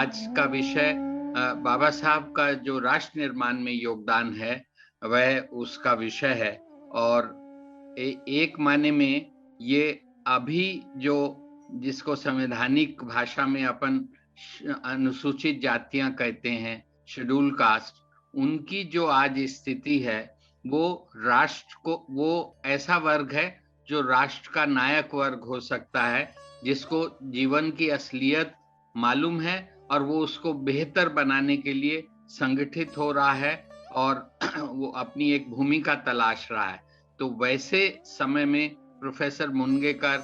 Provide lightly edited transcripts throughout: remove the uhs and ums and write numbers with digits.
आज का विषय बाबा साहब का जो राष्ट्र निर्माण में योगदान है वह उसका विषय है। और एक माने में ये अभी जो जिसको संवैधानिक भाषा में अपन अनुसूचित जातियां कहते हैं, शेड्यूल कास्ट, उनकी जो आज स्थिति है वो राष्ट्र को, वो ऐसा वर्ग है जो राष्ट्र का नायक वर्ग हो सकता है, जिसको जीवन की असलियत मालूम है और वो उसको बेहतर बनाने के लिए संगठित हो रहा है और वो अपनी एक भूमिका तलाश रहा है। तो वैसे समय में प्रोफेसर मुनगेकर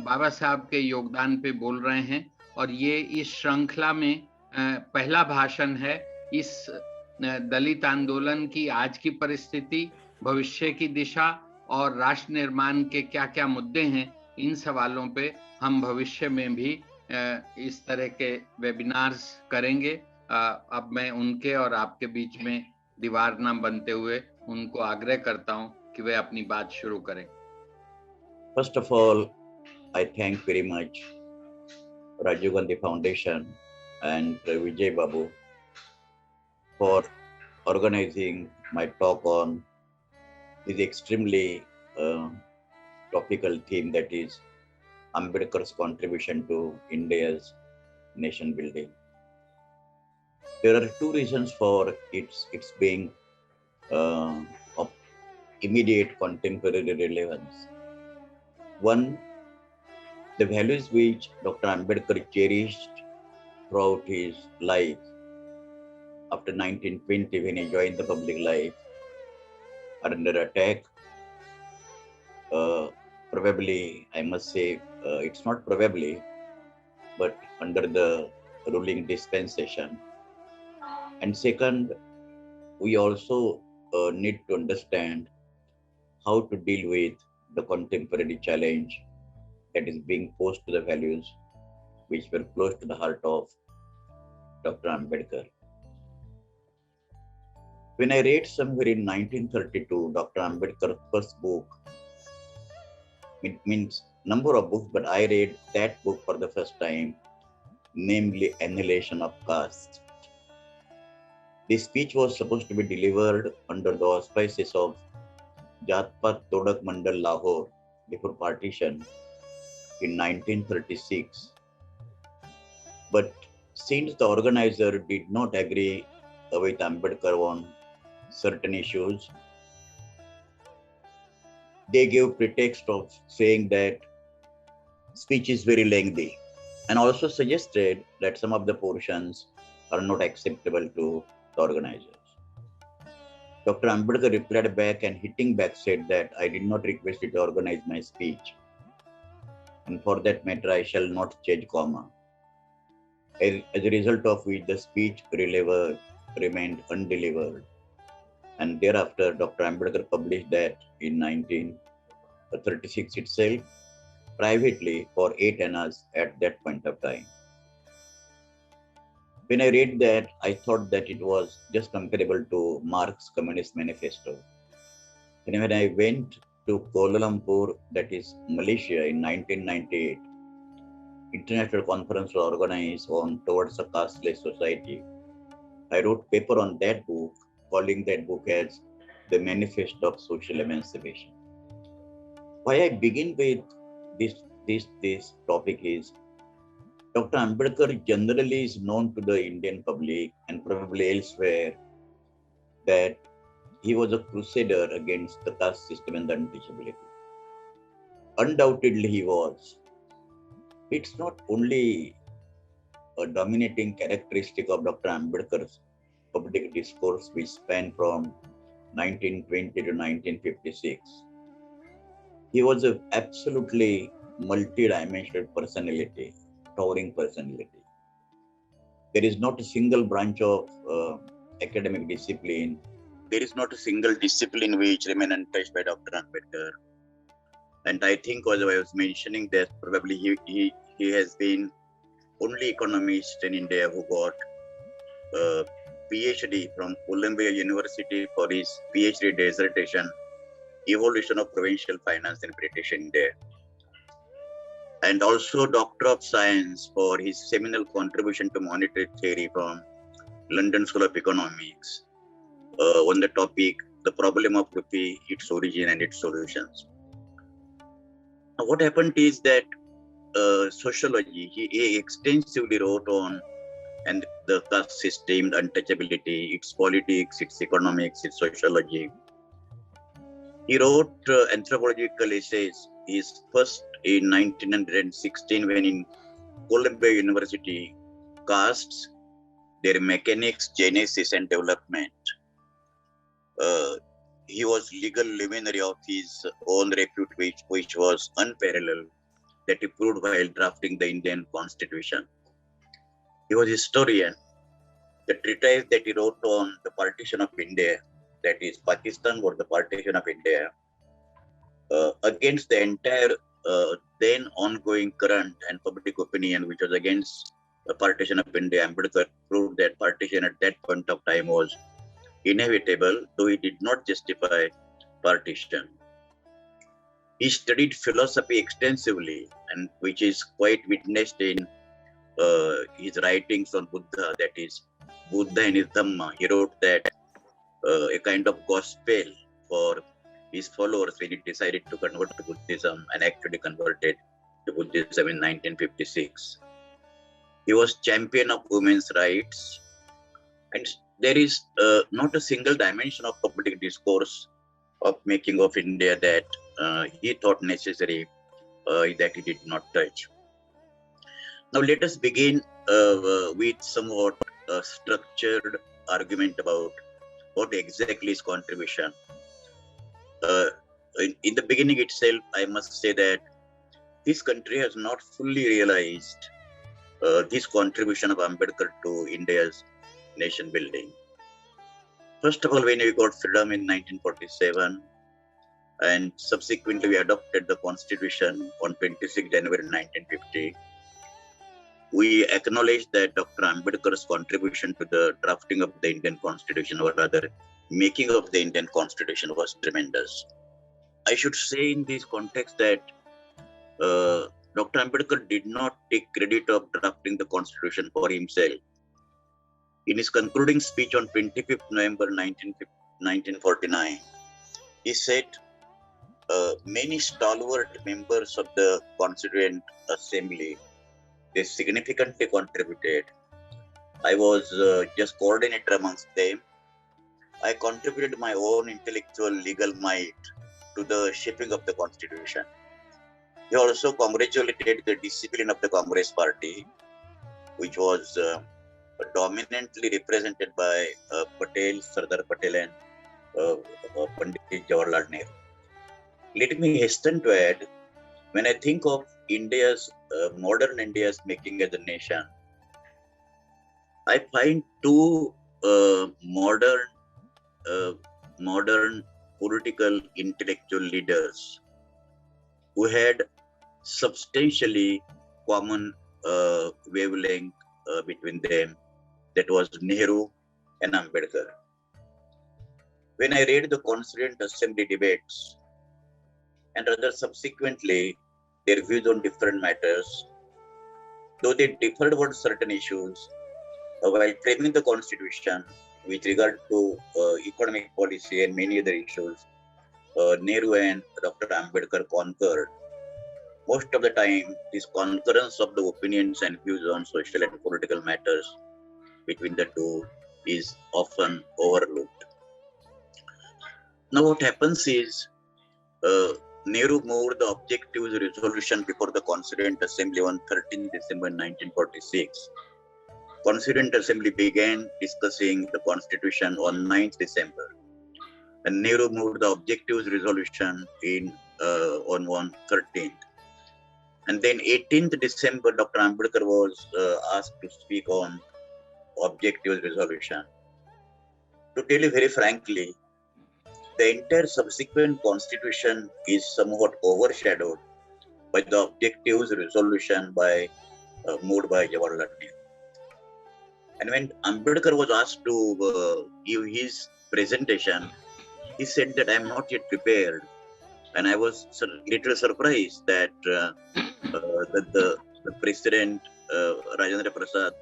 बाबा साहब के योगदान पे बोल रहे हैं और ये इस श्रृंखला में पहला भाषण है। इस दलित आंदोलन की आज की परिस्थिति, भविष्य की दिशा और राष्ट्र निर्माण के क्या-क्या मुद्दे हैं, इन सवालों पे हम भविष्य में भी इस तरह के वेबिनार्स करेंगे। अब मैं उनके और आपके बीच में दीवार ना बनते हुए उनको आग्रह करता हूं कि वे अपनी बात शुरू करें। First of all, I thank very much Rajiv Gandhi Foundation and Vijay Babu for organizing my talk on this extremely topical theme, that is Ambedkar's contribution to India's nation building. There are two reasons for its being of immediate contemporary relevance. One, the values which Dr. Ambedkar cherished throughout his life after 1920, when he joined the public life, are under attack. Probably, I must say, it's not probably, but under the ruling dispensation. And second, we also need to understand how to deal with the contemporary challenge that is being posed to the values which were close to the heart of Dr. Ambedkar. When I read somewhere in 1932, Dr. Ambedkar's first book, it means number of books, but I read that book for the first time, namely Annihilation of Caste. This speech was supposed to be delivered under the auspices of Jatpat Todak Mandal Lahore before partition in 1936. But since the organizer did not agree with Ambedkar on certain issues, they gave pretext of saying that speech is very lengthy, and also suggested that some of the portions are not acceptable to the organizers. Dr. Ambedkar replied back and hitting back said that I did not request you to organize my speech, and for that matter I shall not change comma. As a result of which the speech remained undelivered. And thereafter, Dr. Ambedkar published that in 1936 itself, privately for 8 annals at that point of time. When I read that, I thought that it was just comparable to Marx's Communist Manifesto. And when I went to Kuala Lumpur, that is Malaysia, in 1998, international conference was organized on towards a casteless society. I wrote paper on that book, calling that book as the Manifesto of Social Emancipation. Why I begin with this topic is Dr. Ambedkar generally is known to the Indian public and probably elsewhere that he was a crusader against the caste system and the untouchability. Undoubtedly he was. It's not only a dominating characteristic of Dr. Ambedkar's public discourse which spanned from 1920 to 1956. He was an absolutely multi-dimensional personality, towering personality. There is not a single branch of academic discipline. There is not a single discipline which remain untouched by Dr. Ambedkar. And I think, as I was mentioning, that probably he has been only economist in India who got a PhD from Columbia University for his PhD dissertation, Evolution of Provincial Finance in British India. and also Doctor of Science for his seminal contribution to monetary theory from London School of Economics on the topic The Problem of Rupee, Its Origin and Its Solutions. Now, what happened is that sociology, he extensively wrote on and the caste system, the untouchability, its politics, its economics, its sociology. He wrote anthropological essays, his first in 1916 when in Columbia University, Castes, Their Mechanics, Genesis and Development. He was legal luminary of his own repute, which was unparalleled, that he proved while drafting the Indian Constitution. He was a historian. The treatise that he wrote on the partition of India, that is Pakistan or the partition of India, against the entire then ongoing current and public opinion, which was against the partition of India, Ambedkar proved that partition at that point of time was inevitable, though he did not justify partition. He studied philosophy extensively, and which is quite witnessed in his writings on Buddha, that is Buddha and his Dhamma. He wrote that a kind of gospel for his followers when he decided to convert to Buddhism and actually converted to Buddhism in 1956. He was champion of women's rights, and there is not a single dimension of public discourse of making of India that he thought necessary that he did not touch. Now let us begin with somewhat structured argument about what exactly is contribution. In the beginning itself, I must say that this country has not fully realized this contribution of Ambedkar to India's nation building. First of all, when we got freedom in 1947, and subsequently we adopted the Constitution on 26 January 1950, we acknowledge that Dr. Ambedkar's contribution to the drafting of the Indian Constitution, or rather making of the Indian Constitution, was tremendous. I should say in this context that Dr. Ambedkar did not take credit of drafting the Constitution for himself. In his concluding speech on 25th November 1949, he said, many stalwart members of the Constituent Assembly, they significantly contributed. I was just coordinator amongst them. I contributed my own intellectual legal might to the shaping of the Constitution. He also congratulated the discipline of the Congress Party, which was dominantly represented by Patel, Sardar Patel and Pandit Jawaharlal Nehru. Let me hasten to add, when I think of India's, modern India's making as a nation, I find two modern political intellectual leaders who had substantially common wavelength between them. That was Nehru and Ambedkar. When I read the Constituent Assembly debates, and rather subsequently their views on different matters, though they differed on certain issues, while framing the Constitution with regard to economic policy and many other issues, Nehru and Dr. Ambedkar concurred. Most of the time, this concurrence of the opinions and views on social and political matters between the two is often overlooked. Now what happens is, Nehru moved the objectives resolution before the Constituent Assembly on 13 December 1946. Constituent Assembly began discussing the Constitution on 9th December. And Nehru moved the objectives resolution on 13th. And then 18th December, Dr. Ambedkar was asked to speak on objectives resolution. To tell you very frankly, the entire subsequent Constitution is somewhat overshadowed by the objectives resolution moved by Jawaharlal Nehru. And when Ambedkar was asked to give his presentation, he said that I am not yet prepared. And I was a little surprised that The president, Rajendra Prasad,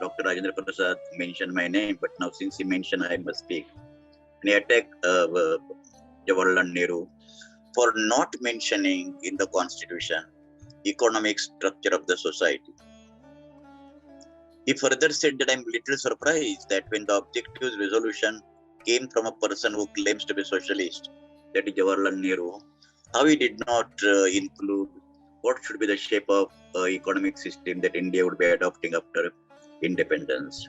Dr. Rajendra Prasad mentioned my name, but now since he mentioned, I must speak. And he attacked Jawaharlal Nehru for not mentioning in the constitution economic structure of the society. He further said that I'm little surprised that when the objectives resolution came from a person who claims to be socialist, that is Jawaharlal Nehru, how he did not include what should be the shape of economic system that India would be adopting after independence.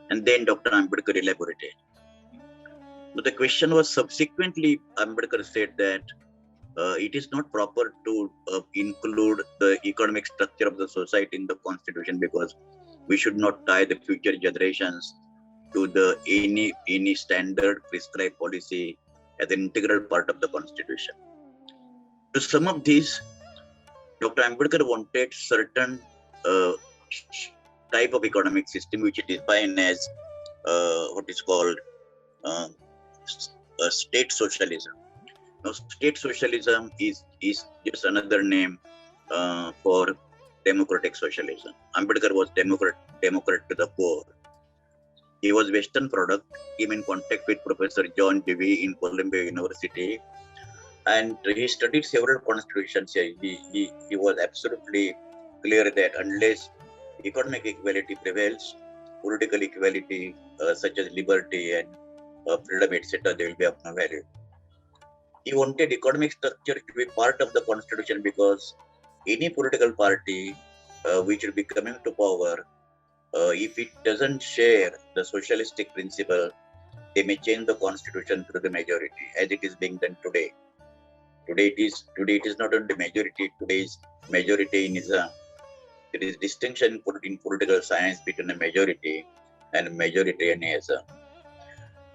And then Dr. Ambedkar elaborated. But the question was subsequently, Ambedkar said that it is not proper to include the economic structure of the society in the constitution because we should not tie the future generations to the any standard prescribed policy as an integral part of the constitution. To sum up this, Dr. Ambedkar wanted certain type of economic system which is defined as what is called state socialism. Now, state socialism is just another name for democratic socialism. Ambedkar was democrat to the core. He was Western product, came in contact with Professor John Dewey in Columbia University, and he studied several constitutions. He was absolutely clear that unless economic equality prevails, political equality such as liberty and freedom, etc., they will be of no value. He wanted economic structure to be part of the constitution because any political party which will be coming to power, if it doesn't share the socialistic principle, they may change the constitution through the majority, as it is being done today. Today it is not only majority. Today is majoritarianism. There is distinction in political science between a majority and majoritarianism.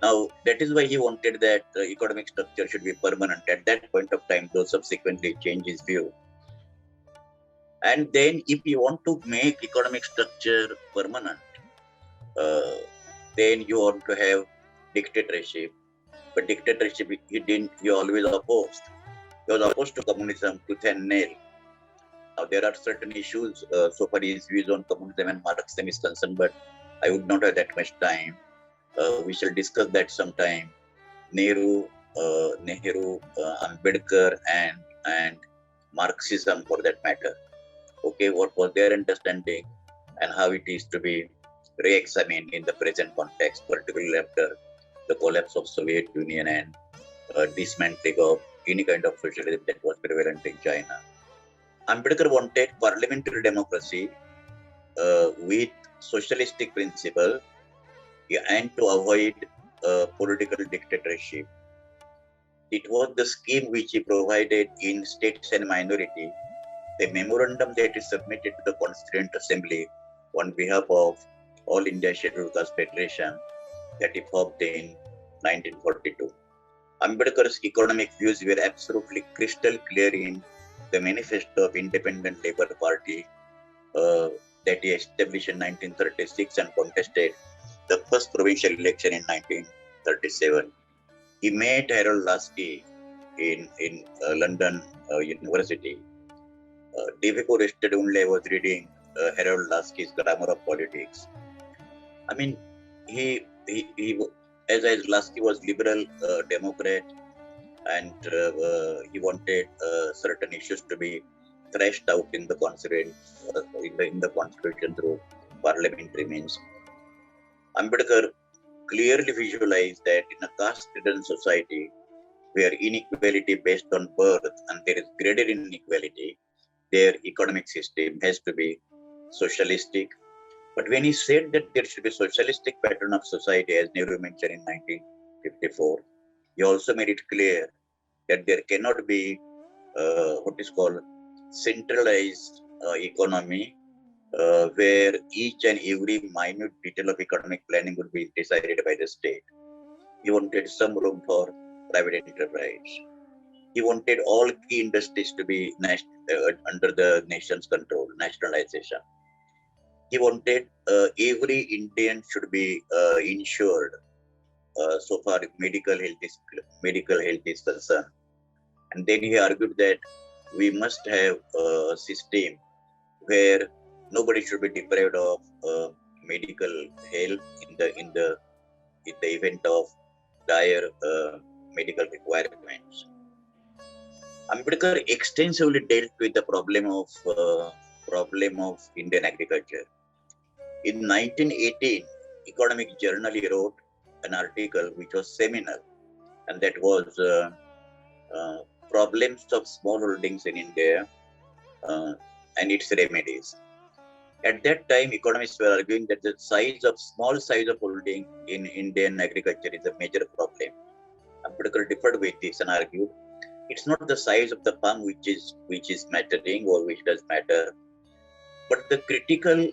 Now, that is why he wanted that economic structure should be permanent. At that point of time, though subsequently changed his view. And then if you want to make economic structure permanent, then you want to have dictatorship. But dictatorship, he always opposed. He was opposed to communism tooth and nail. Now, there are certain issues so far his views on communism and Marxism is concerned, but I would not have that much time. We shall discuss that sometime. Nehru, Ambedkar, and Marxism for that matter. Okay, what was their understanding and how it is to be re-examined in the present context, particularly after the collapse of Soviet Union and dismantling of any kind of socialism that was prevalent in China. Ambedkar wanted parliamentary democracy with socialistic principle and to avoid political dictatorship. It was the scheme which he provided in states and minority. The memorandum that is submitted to the Constituent Assembly on behalf of All India Scheduled Caste Federation that he formed in 1942. Ambedkar's economic views were absolutely crystal clear in the manifesto of Independent Labour Party that he established in 1936 and contested the first provincial election in 1937. He met Harold Lasky in London University. Day before yesterday only I was reading Harold Lasky's Grammar of Politics. I mean, he as Lasky was liberal Democrat, and he wanted certain issues to be thrashed out in the in the constitution through parliamentary means. Ambedkar clearly visualized that in a caste-ridden society where inequality based on birth and there is graded inequality, their economic system has to be socialistic. But when he said that there should be socialistic pattern of society, as Nehru mentioned in 1954, he also made it clear that there cannot be what is called centralized economy where each and every minute detail of economic planning would be decided by the state. He wanted some room for private enterprise. He wanted all key industries to be under the nation's control, nationalization. He wanted every Indian should be insured so far medical health is concerned. And then he argued that we must have a system where nobody should be deprived of medical help in the event of dire medical requirements. Ambedkar extensively dealt with the problem of Indian agriculture. In 1918, Economic Journal he wrote an article which was seminal, and that was uh, problems of small holdings in India uh, and its remedies. At that time, economists were arguing that the small size of holding in Indian agriculture is a major problem. Ambedkar differed with this and argued it's not the size of the farm which is mattering or which does matter, but the critical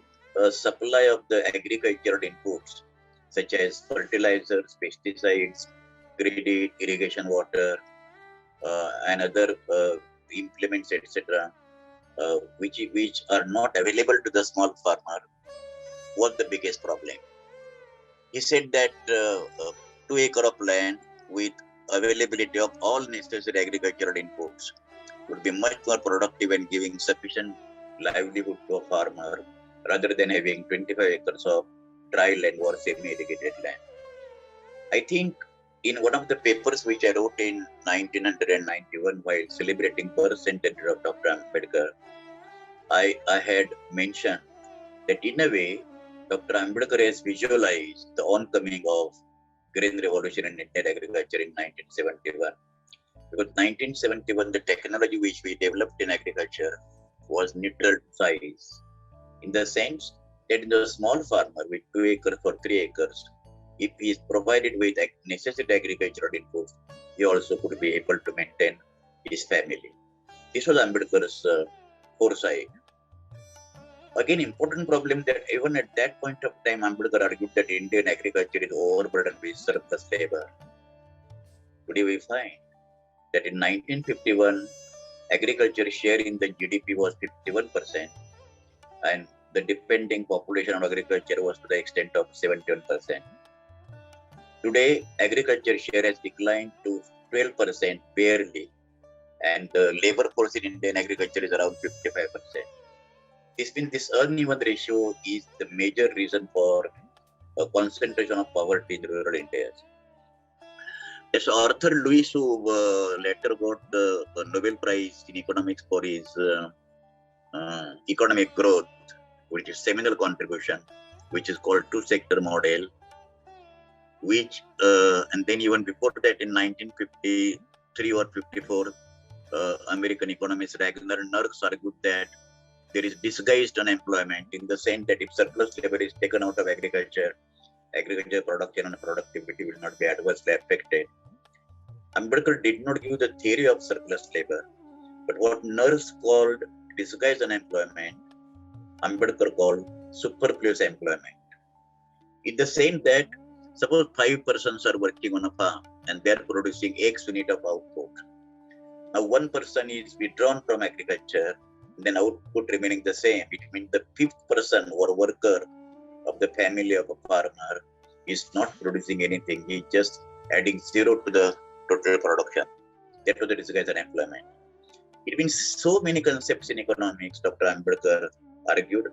supply of the agricultural inputs such as fertilizers, pesticides, grid irrigation water, and other implements, etc., which are not available to the small farmer, was the biggest problem. He said that 2 acre of land with availability of all necessary agricultural inputs would be much more productive and giving sufficient livelihood to a farmer rather than having 25 acres of dry land or semi-irrigated land. I think in one of the papers which I wrote in 1991 while celebrating birth centenary of Dr. Ambedkar, I had mentioned that in a way, Dr. Ambedkar has visualized the oncoming of Green Revolution in Indian agriculture in 1971. Because 1971, the technology which we developed in agriculture was neutral to size, in the sense that the small farmer with 2 acres or 3 acres, if he is provided with necessary agricultural inputs, he also could be able to maintain his family. This was Ambedkar's foresight. Again, important problem that even at that point of time, Ambedkar argued that Indian agriculture is overburdened with surplus labor. Today we find that in 1951, agriculture share in the GDP was 51%, and the depending population on agriculture was to the extent of 71%. Today, agriculture share has declined to 12% barely, and the labor force in Indian agriculture is around 55%. This means this uneven ratio is the major reason for a concentration of poverty in rural India. Yes, Arthur Lewis, who later got the Nobel Prize in economics for his economic growth, which is seminal contribution, which is called two-sector model, which and then even before that in 1953 or 54, American economist Ragnar Nurks argued that there is disguised unemployment in the sense that if surplus labor is taken out of agriculture production and productivity will not be adversely affected. Ambedkar did not give the theory of surplus labor, but what Nurse called disguised unemployment, Ambedkar called superfluous employment. In the same that, suppose 5 persons are working on a farm and they are producing X unit of output. Now one person is withdrawn from agriculture, then output remaining the same. It means the 5th person or worker of the family of a farmer is not producing anything. He is just adding zero to the total production. That was the disguised unemployment. It means so many concepts in economics, Dr. Ambedkar argued.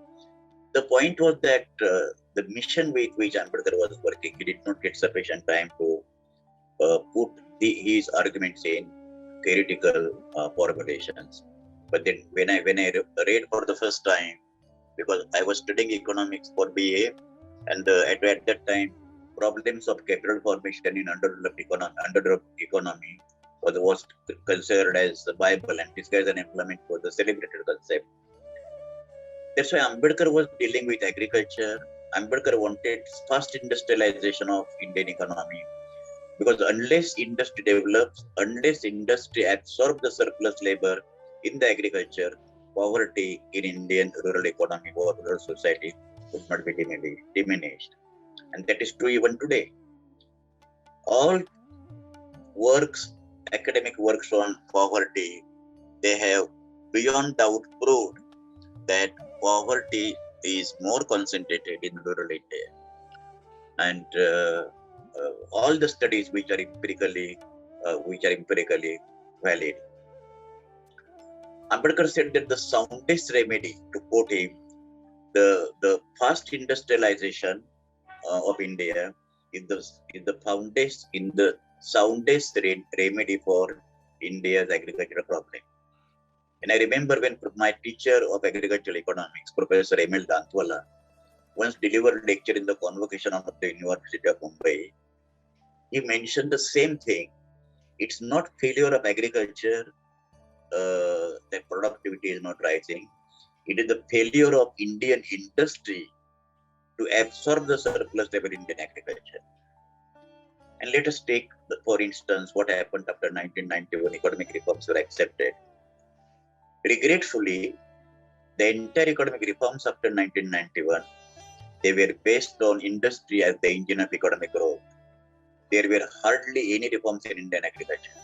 The point was that the mission with which Ambedkar was working, he did not get sufficient time to put his arguments in theoretical formulations. But then when I read for the first time, because I was studying economics for BA, and at that time, problems of capital formation in underdeveloped economy was considered as the Bible, and disguised unemployment was the celebrated concept. That's why Ambedkar was dealing with agriculture. Ambedkar wanted fast industrialization of Indian economy, because unless industry develops, unless industry absorbs the surplus labor in the agriculture, poverty in Indian rural economy or rural society would not be diminished. And that is true even today. All academic works on poverty, they have beyond doubt proved that poverty is more concentrated in rural India. And all the studies which are empirically valid. Ambedkar said that the soundest remedy, to quote him, the fast industrialization of India is the foundation in the soundest remedy for India's agricultural problem. And I remember when my teacher of agricultural economics, Professor M.L. Dantwala, once delivered a lecture in the convocation of the University of Mumbai. He mentioned the same thing. It's not failure of agriculture that productivity is not rising. It is the failure of Indian industry to absorb the surplus level Indian agriculture. And let us take, for instance, what happened after 1991 economic reforms were accepted. Regretfully, the entire economic reforms after 1991, they were based on industry as the engine of economic growth. There were hardly any reforms in Indian agriculture.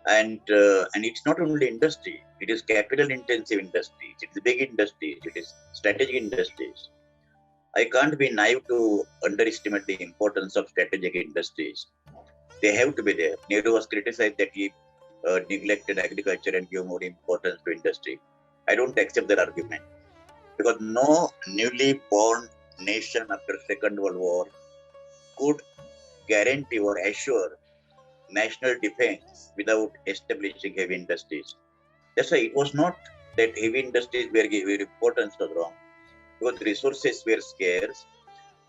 And it's not only industry, it is capital intensive industries, it is big industries, it is strategic industries. I can't be naive to underestimate the importance of strategic industries. They have to be there. Nehru was criticized that he neglected agriculture and gave more importance to industry. I don't accept that argument, because no newly born nation after Second World War could guarantee or assure national defense without establishing heavy industries. That's why it was not that heavy industries were given importance to wrong, because resources were scarce.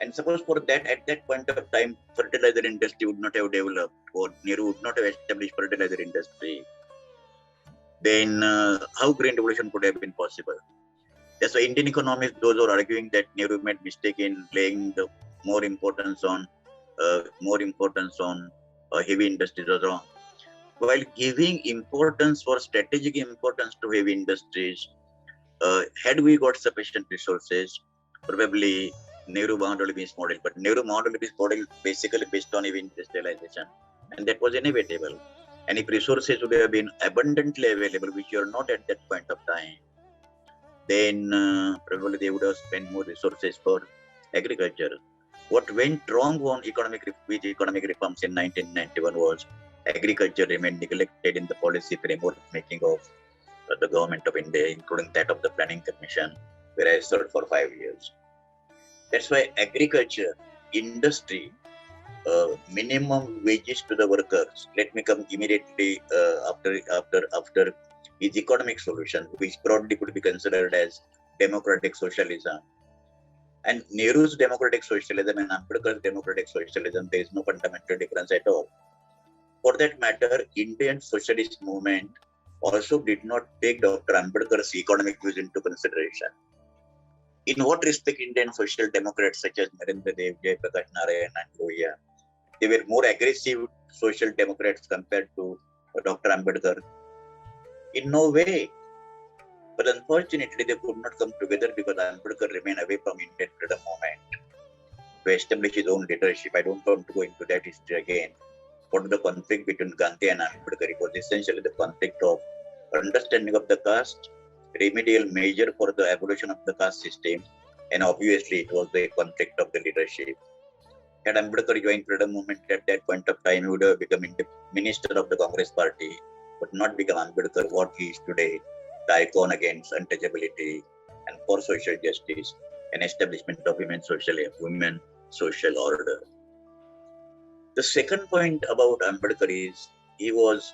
And suppose for that, at that point of time, fertilizer industry would not have developed, or Nehru would not have established fertilizer industry, then how green revolution could have been possible? That's why Indian economists, those who are arguing that Nehru made mistake in laying the more importance on heavy industries was wrong. While giving importance for strategic importance to heavy industries, had we got sufficient resources, probably Nehru boundary model. But Nehru boundary model basically based on heavy industrialization, and that was inevitable. And if resources would have been abundantly available, which are not at that point of time, then probably they would have spent more resources for agriculture. What went wrong with economic reforms in 1991 was agriculture remained neglected in the policy framework making of the government of India, including that of the Planning Commission, where I served for 5 years. That's why agriculture, industry, minimum wages to the workers. Let me come immediately after his economic solution, which broadly could be considered as democratic socialism. And Nehru's democratic socialism and Ambedkar's democratic socialism, there is no fundamental difference at all. For that matter, Indian socialist movement also did not take Dr. Ambedkar's economic views into consideration. In what respect Indian social democrats such as Narendra Dev, Jay Prakash Narayan and Lohiya, they were more aggressive social democrats compared to Dr. Ambedkar? In no way. But unfortunately, they could not come together because Ambedkar remained away from Indian freedom movement to establish his own leadership. I don't want to go into that history again. What the conflict between Gandhi and Ambedkar? It was essentially the conflict of understanding of the caste, remedial measure for the evolution of the caste system, and obviously it was the conflict of the leadership. Had Ambedkar joined freedom movement at that point of time, he would have become minister of the Congress party, but not become Ambedkar what he is today, the icon against untouchability and for social justice and establishment of women's social order. The second point about Ambedkar is he was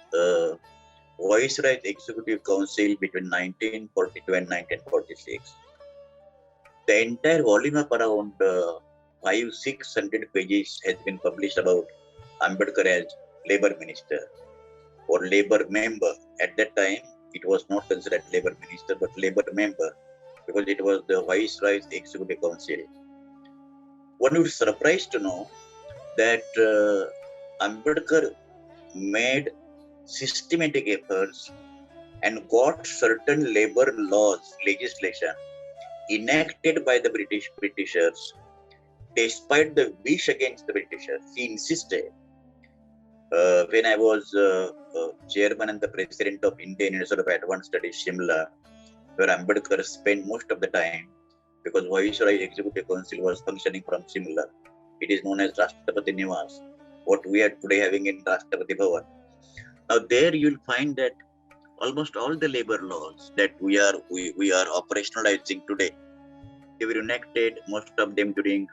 Viceroy Executive Council between 1942 and 1946. The entire volume of around 500-600 pages has been published about Ambedkar as Labour Minister or Labour Member. At that time, it was not considered Labour Minister but Labour Member because it was the Viceroy's Executive Council. One would be surprised to know that Ambedkar made systematic efforts and got certain labor laws, legislation enacted by the Britishers despite the wish against the Britishers. He insisted. When I was chairman and the president of Indian Institute of Advanced Studies, Shimla, where Ambedkar spent most of the time, because Viceroy Executive Council was functioning from Shimla. It is known as Rashtrapati Niwas, what we are today having in Rashtrapati Bhavan. Now there you will find that almost all the labor laws that we are operationalizing today, they were enacted, most of them during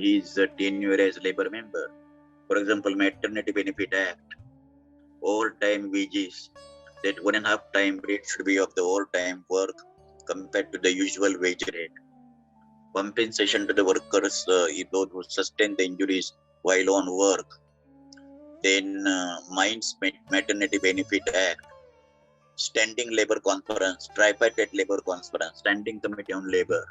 his tenure as labor member. For example, Maternity Benefit Act, overtime wages, that 1.5 time rate should be of the overtime work compared to the usual wage rate. Compensation to the workers, those who sustain the injuries while on work. Then Mines Maternity Benefit Act, Standing Labor Conference, Tripartite Labor Conference, Standing Committee on Labor.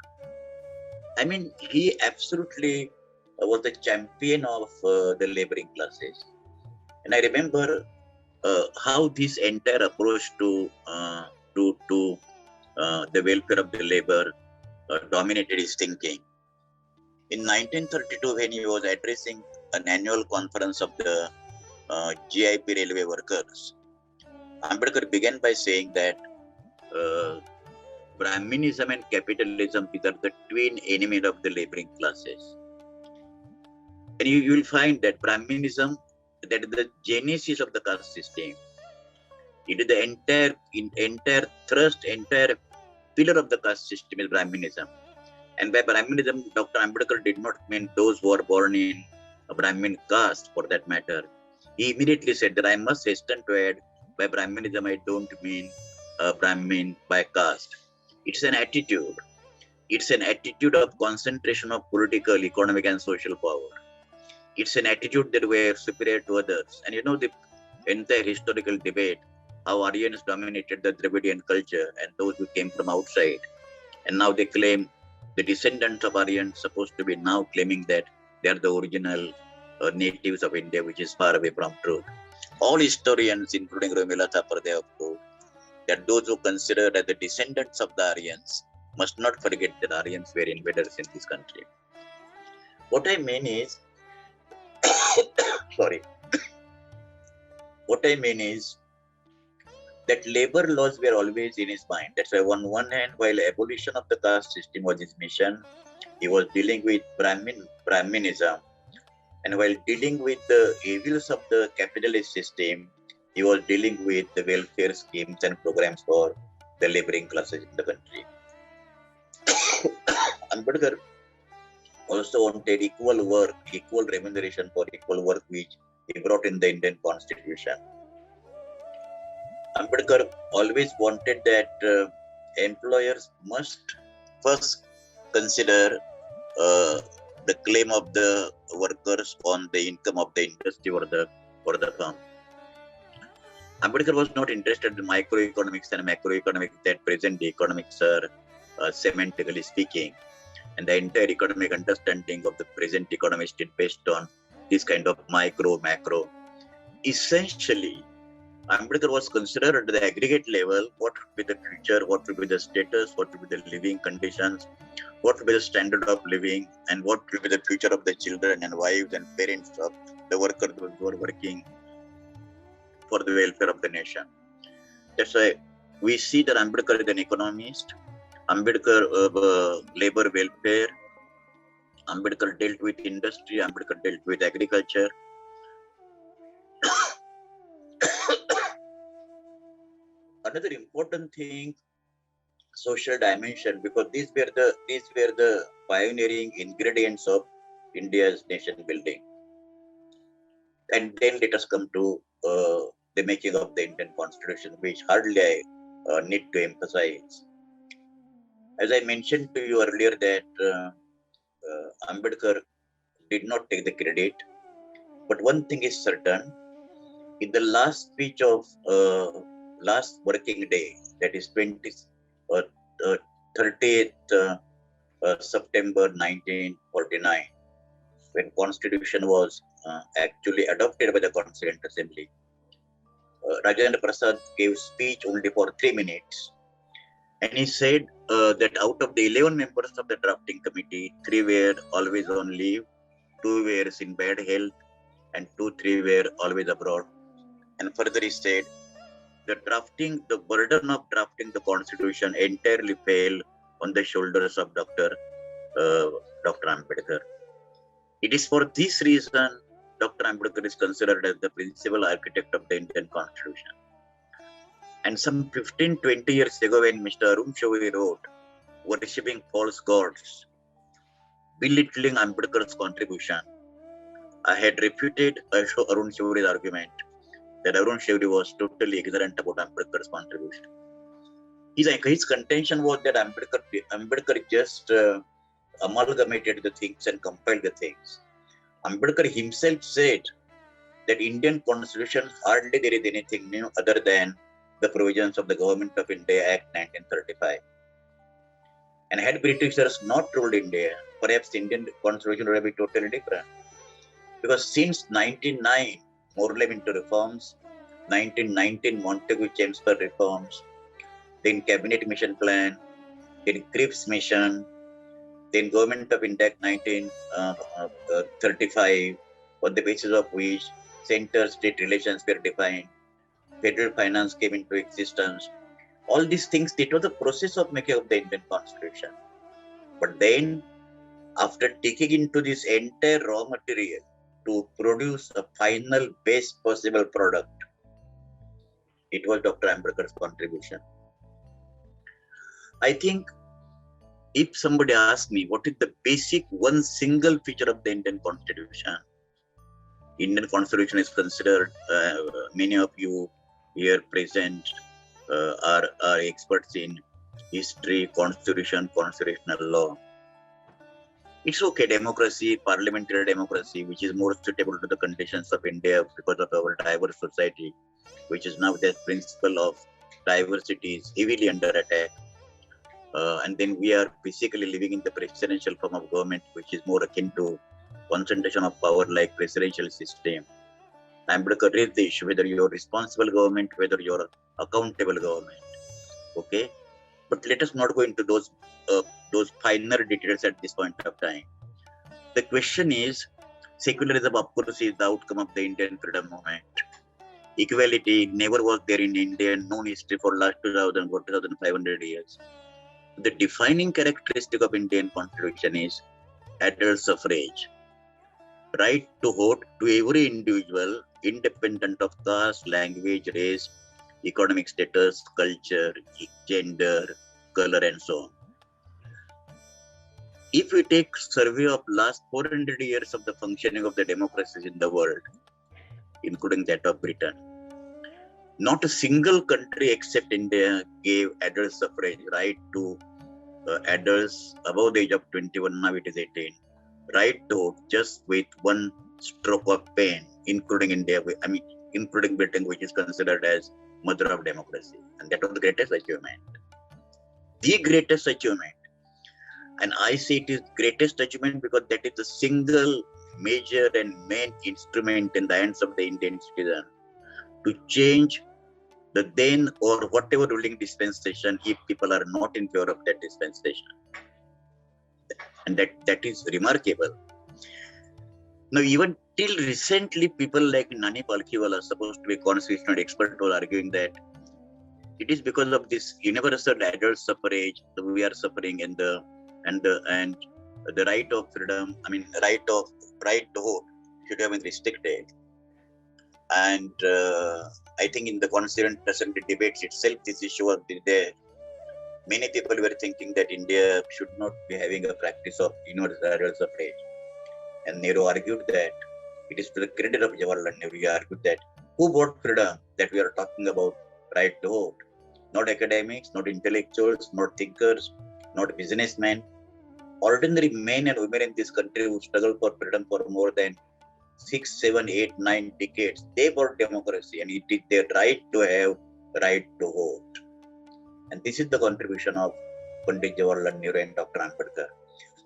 I mean, he absolutely was the champion of the laboring classes. And I remember how this entire approach to the welfare of the labor dominated his thinking. In 1932, when he was addressing an annual conference of the GIP railway workers, Ambedkar began by saying that Brahminism and capitalism, these are the twin enemies of the laboring classes. And you will find that Brahminism, that is the genesis of the caste system. It is the entire thrust, entire pillar of the caste system is Brahminism. And by Brahminism, Dr. Ambedkar did not mean those who are born in a Brahmin caste, for that matter. He immediately said that I must hasten to add, by Brahminism, I don't mean Brahmin by caste. It's an attitude. It's an attitude of concentration of political, economic, and social power. It's an attitude that we are superior to others. And you know, the entire historical debate, how Aryans dominated the Dravidian culture and those who came from outside. And now they claim the descendants of Aryans supposed to be now claiming that they are the original natives of India, which is far away from truth. All historians, including Romila Thapar, they have proved that those who consider that the descendants of the Aryans must not forget that Aryans were invaders in this country. What I mean is, sorry, what I mean is that labor laws were always in his mind. That's why on one hand, while abolition of the caste system was his mission, he was dealing with Brahminism. And while dealing with the evils of the capitalist system, he was dealing with the welfare schemes and programs for the laboring classes in the country. Ambedkar also wanted equal work, equal remuneration for equal work, which he brought in the Indian Constitution. Ambedkar always wanted that employers must first consider the claim of the workers on the income of the industry or the firm. Ambedkar was not interested in microeconomics and macroeconomics that present economics are semantically speaking, and the entire economic understanding of the present economist is based on this kind of micro macro. Essentially, Ambedkar was considered at the aggregate level what would be the future, what would be the status, what would be the living conditions, what would be the standard of living, and what will be the future of the children and wives and parents of the workers who are working for the welfare of the nation. That's why we see that Ambedkar is an economist. Ambedkar labor welfare. Ambedkar dealt with industry. Ambedkar dealt with agriculture. Another important thing, social dimension, because these were the pioneering ingredients of India's nation building. And then let us come to the making of the Indian Constitution, which hardly I need to emphasize. As I mentioned to you earlier that Ambedkar did not take the credit, but one thing is certain: in the last speech of last working day, that is 30th September 1949, when Constitution was actually adopted by the Constituent Assembly, Rajendra Prasad gave speech only for 3 minutes, and he said that out of the 11 members of the drafting committee, 3 were always on leave, 2 were in bad health, and 3 were always abroad. And further he said, the burden of drafting the Constitution entirely fell on the shoulders of Dr. Ambedkar. It is for this reason Dr. Ambedkar is considered as the principal architect of the Indian Constitution. And some 15, 20 years ago, when Mr. Arun Shourie wrote, Worshipping False Gods, belittling Ambedkar's contribution, I had refuted Arun Shourie's argument that Arun Shourie was totally ignorant about Ambedkar's contribution. His contention was that Ambedkar just amalgamated the things and compiled the things. Ambedkar himself said that Indian constitution hardly there is anything new other than the provisions of the Government of India Act 1935. And had Britishers not ruled India, perhaps Indian constitution would have been totally different. Because since 1909, Morley into reforms, 1919 Montagu-Chelmsford reforms, then Cabinet Mission Plan, then Cripps Mission, then Government of India 1935, on the basis of which center-state relations were defined, federal finance came into existence. All these things, it was the process of making up the Indian Constitution. But then, after taking into this entire raw material to produce a final best possible product, it was Dr. Ambedkar's contribution. I think if somebody asks me what is the basic one single feature of the Indian Constitution is considered, many of you here present are experts in history, constitution, constitutional law. It's okay, democracy, parliamentary democracy, which is more suitable to the conditions of India because of our diverse society, which is now the principle of diversity is heavily under attack. And then we are basically living in the presidential form of government, which is more akin to concentration of power like presidential system. Ambedkar raised the issue whether you're responsible government, whether you're accountable government. Okay, but let us not go into those finer details at this point of time. The question is, secularism, of course, is the outcome of the Indian freedom movement. Equality never was there in India, known history for last 2,000 or 2,500 years. The defining characteristic of Indian Constitution is adult suffrage. Right to vote to every individual, independent of caste, language, race, economic status, culture, gender, color, and so on. If we take survey of last 400 years of the functioning of the democracies in the world, including that of Britain, not a single country except India gave adult suffrage right to adults above the age of 21, now it is 18, right to vote just with one stroke of pen, including India, including Britain, which is considered as mother of democracy. And that was the greatest achievement. The greatest achievement. And I say it is greatest achievement because that is the single major and main instrument in the hands of the Indian citizen to change the then or whatever ruling dispensation if people are not in favor of that dispensation. And that is remarkable. Now, even till recently, people like Nani Palkhiwala, supposed to be constitutional expert, were arguing that it is because of this universal adult suffrage that we are suffering, and the right of freedom, right to vote should have been restricted. And I think in the constitutional debates itself, this issue was there. Many people were thinking that India should not be having a practice of universal adult suffrage. And Nehru argued that it is to the credit of Jawaharlal Nehru. He argued that who bought freedom that we are talking about right to vote? Not academics, not intellectuals, not thinkers, not businessmen. Ordinary men and women in this country who struggled for freedom for more than 6, 7, 8, 9 decades, they bought democracy, and it is their right to have right to vote. And this is the contribution of Pandit Jawaharlal Nehru and Dr. Ambedkar.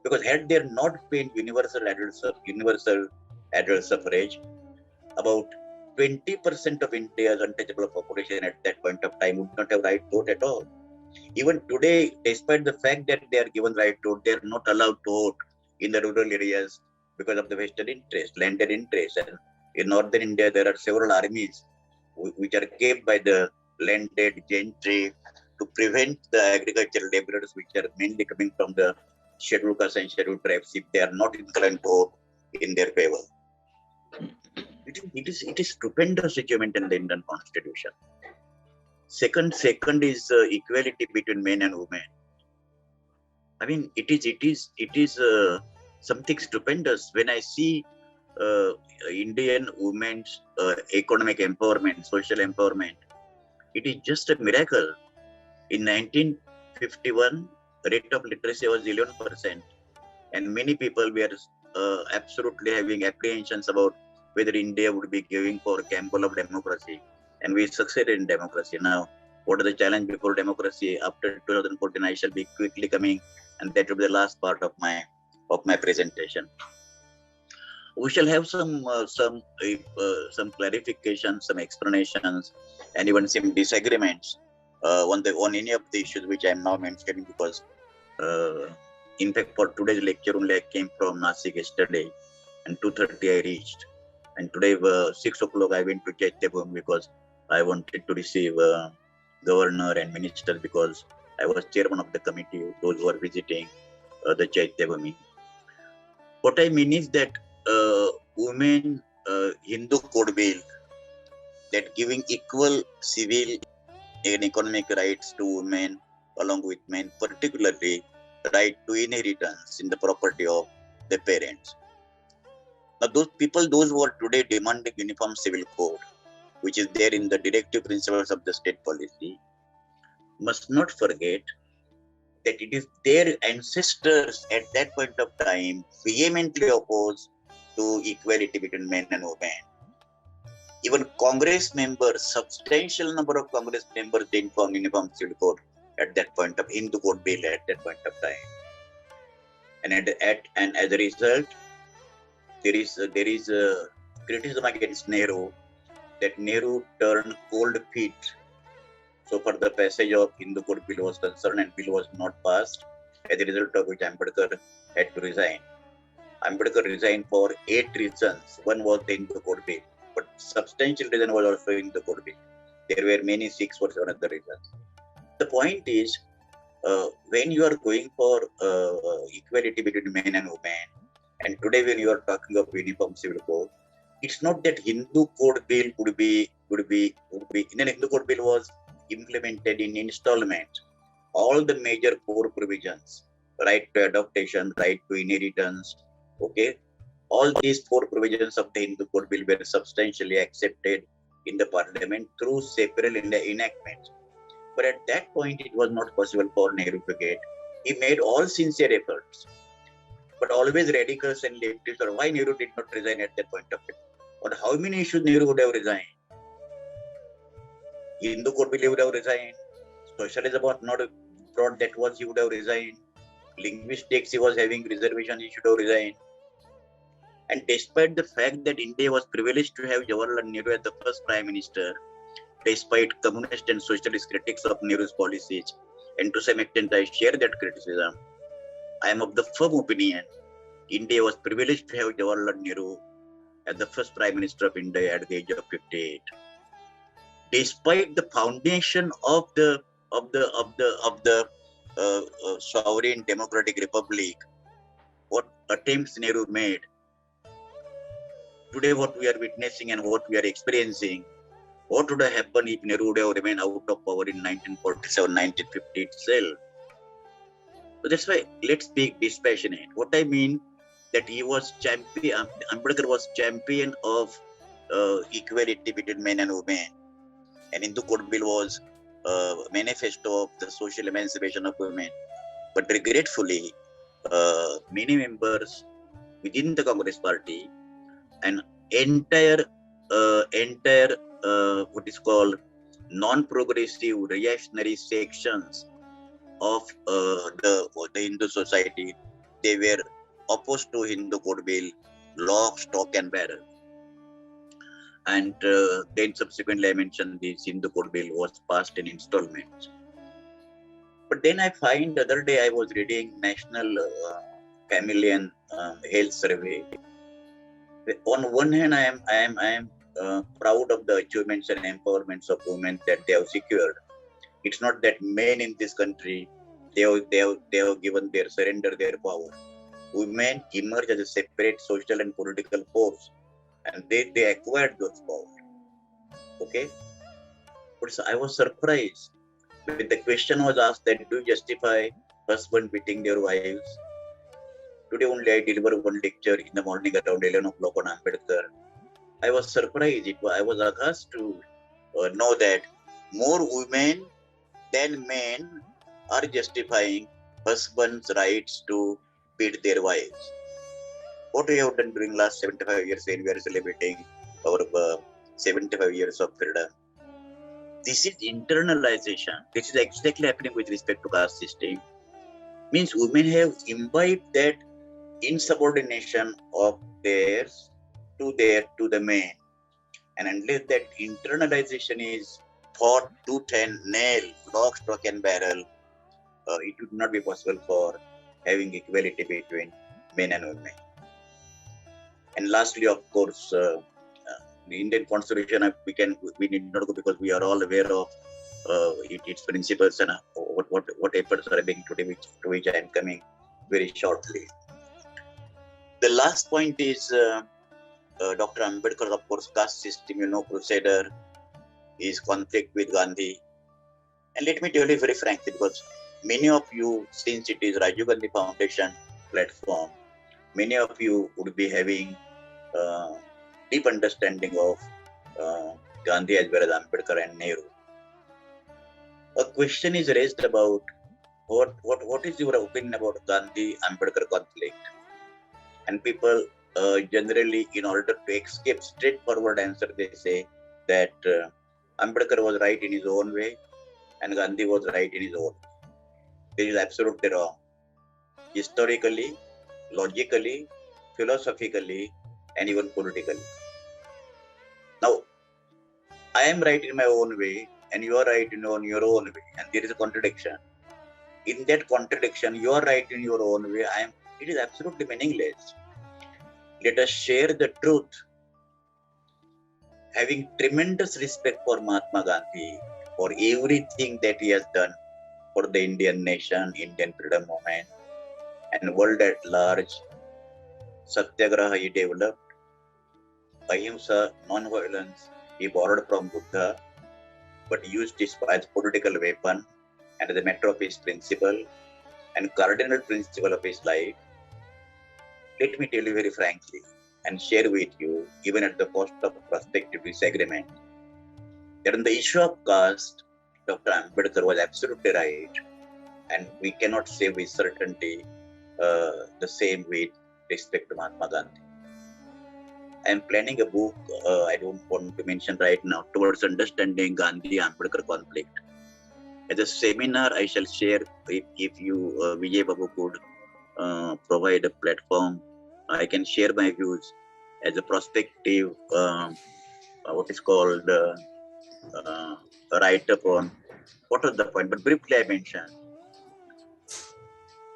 Because had there not been universal adult suffrage, about 20% of India's untouchable population at that point of time would not have right to vote at all. Even today, despite the fact that they are given right to vote, they are not allowed to vote in the rural areas because of the vested interest, landed interest. And in northern India, there are several armies which are kept by the landed gentry to prevent the agricultural laborers, which are mainly coming from the scheduled castes and scheduled tribes, if they are not inclined to vote in their favor. It is stupendous achievement in the Indian Constitution. Second is equality between men and women. I mean, it is something stupendous when I see uh, Indian women's economic empowerment, social empowerment. It is just a miracle. In 1951, rate of literacy was 11%, and many people were absolutely having apprehensions about whether India would be giving for gamble of democracy, and we succeeded in democracy. Now, what are the challenge before democracy? After 2014, I shall be quickly coming, and that will be the last part of my presentation. We shall have some clarifications, some explanations, and even some disagreements on any of the issues which I am now mentioning, because in fact for today's lecture only I came from Nasik yesterday, and 2:30 I reached, and today 6 o'clock I went to Chaitya because I wanted to receive governor and ministers, because I was chairman of the committee, those who are visiting the Chaitya. What I mean is that women Hindu code bill that giving equal civil and economic rights to women along with men, particularly right to inheritance in the property of the parents. Now those people, those who are today demanding uniform civil code, which is there in the directive principles of the state policy, must not forget that it is their ancestors at that point of time vehemently opposed to equality between men and women. Even Congress members, substantial number of Congress members didn't form uniform civil code at that point of Hindu code bill at that point of time. And as a result, there is a criticism against Nehru, that Nehru turned cold feet. So for the passage of Hindu code bill was concerned, and bill was not passed, as a result of which Ambedkar had to resign. Ambedkar resigned for 8 reasons. One was the Hindu code bill, but substantial reason was also in the code bill. There were many 6 or 7 other reasons. The point is, when you are going for equality between men and women, and today when you are talking of uniform civil code, it's not that Hindu code bill would be in an Hindu code bill was implemented in installments. All the major core provisions, right to adoption, right to inheritance, okay, all these 4 provisions of the Hindu code bill were substantially accepted in the parliament through several enactments. But at that point, it was not possible for Nehru to get. He made all sincere efforts, but always radicals and leftists are why Nehru did not resign at that point of time. But how many issues Nehru would have resigned? Hindu code bill would have resigned. Socialism was not brought, that was he would have resigned. Linguistics, he was having reservation, he should have resigned. And despite the fact that India was privileged to have Jawaharlal Nehru as the first Prime Minister, despite communist and socialist critics of Nehru's policies, and to some extent I share that criticism, I am of the firm opinion India was privileged to have Jawaharlal Nehru as the first Prime Minister of India at the age of 58. Despite the foundation of the sovereign democratic republic, what attempts Nehru made, today what we are witnessing and what we are experiencing, what would have happened if Nehru would have remained out of power in 1947, 1950 itself? So that's why let's be dispassionate. What I mean that he was champion, Ambedkar was champion of equality between men and women, and Hindu code bill was a manifesto of the social emancipation of women. But regretfully, many members within the Congress party and entire what is called non-progressive reactionary sections of the Hindu society, they were opposed to Hindu code bill, lock, stock and barrel. And then subsequently I mentioned this Hindu code bill was passed in installments. But then I find the other day I was reading National Chameleon Health Survey. On one hand, I am proud of the achievements and empowerments of women that they have secured. It's not that men in this country they have given their surrender their power. Women emerge as a separate social and political force, and they acquired those powers. Okay, But I was surprised when the question was asked that do you justify husband beating their wives? Today only I deliver one lecture in the morning around 11 o'clock on Ambedkar. I was surprised. I was aghast to know that more women than men are justifying husbands' rights to beat their wives. What we have done during last 75 years when we are celebrating our 75 years of freedom. This is internalization. This is exactly happening with respect to caste system. Means women have imbibed that insubordination of theirs to the men. And unless that internalization is thought tooth and nail, lock, stock and barrel, it would not be possible for having equality between men and women. And lastly, of course, the Indian Constitution, we need not go because we are all aware of its principles and what efforts are being to which I am coming very shortly. The last point is Dr. Ambedkar, of course, caste system, crusader, is conflict with Gandhi. And let me tell you very frankly, because many of you, since it is Rajiv Gandhi Foundation platform, many of you would be having deep understanding of Gandhi as well as Ambedkar and Nehru. A question is raised about what is your opinion about Gandhi Ambedkar conflict? And people generally, in order to escape straightforward answer, they say that Ambedkar was right in his own way and Gandhi was right in his own way. This is absolutely wrong. Historically, logically, philosophically, and even politically. Now, I am right in my own way, and you are right in your own way, and there is a contradiction. In that contradiction, you are right in your own way. It is absolutely meaningless. Let us share the truth, having tremendous respect for Mahatma Gandhi, for everything that he has done for the Indian nation, Indian freedom movement, and world at large. Satyagraha he developed, ahimsa, non-violence, he borrowed from Buddha, but used it as political weapon and as a matter of his principle and cardinal principle of his life. Let me tell you very frankly and share with you, even at the cost of prospective disagreement, that on the issue of caste, Dr. Ambedkar was absolutely right, and we cannot say with certainty the same with respect to Mahatma Gandhi. I am planning a book, I don't want to mention right now, towards understanding Gandhi-Ambedkar conflict. As a seminar, I shall share, if you, Vijay Babu, could provide a platform, I can share my views as a prospective, what is called a write-up on what was the point. But briefly, I mentioned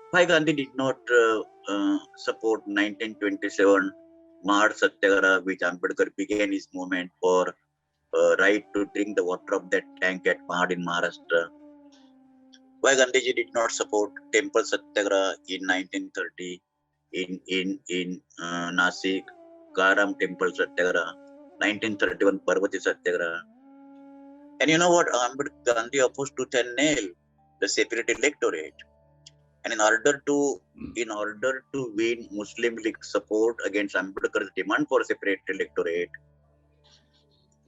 why Gandhi did not support 1927 Mahad Satyagraha, which Ambedkar began his movement for right to drink the water of that tank at Mahad in Maharashtra. Why Gandhiji did not support Temple Satyagraha in 1930 in Nasik, Karam Temple Satyagraha, 1931 Parvati Satyagraha. And you know what? Gandhi opposed tooth and nail the separate electorate. And in order to win Muslim League support against Ambedkar's demand for separate electorate,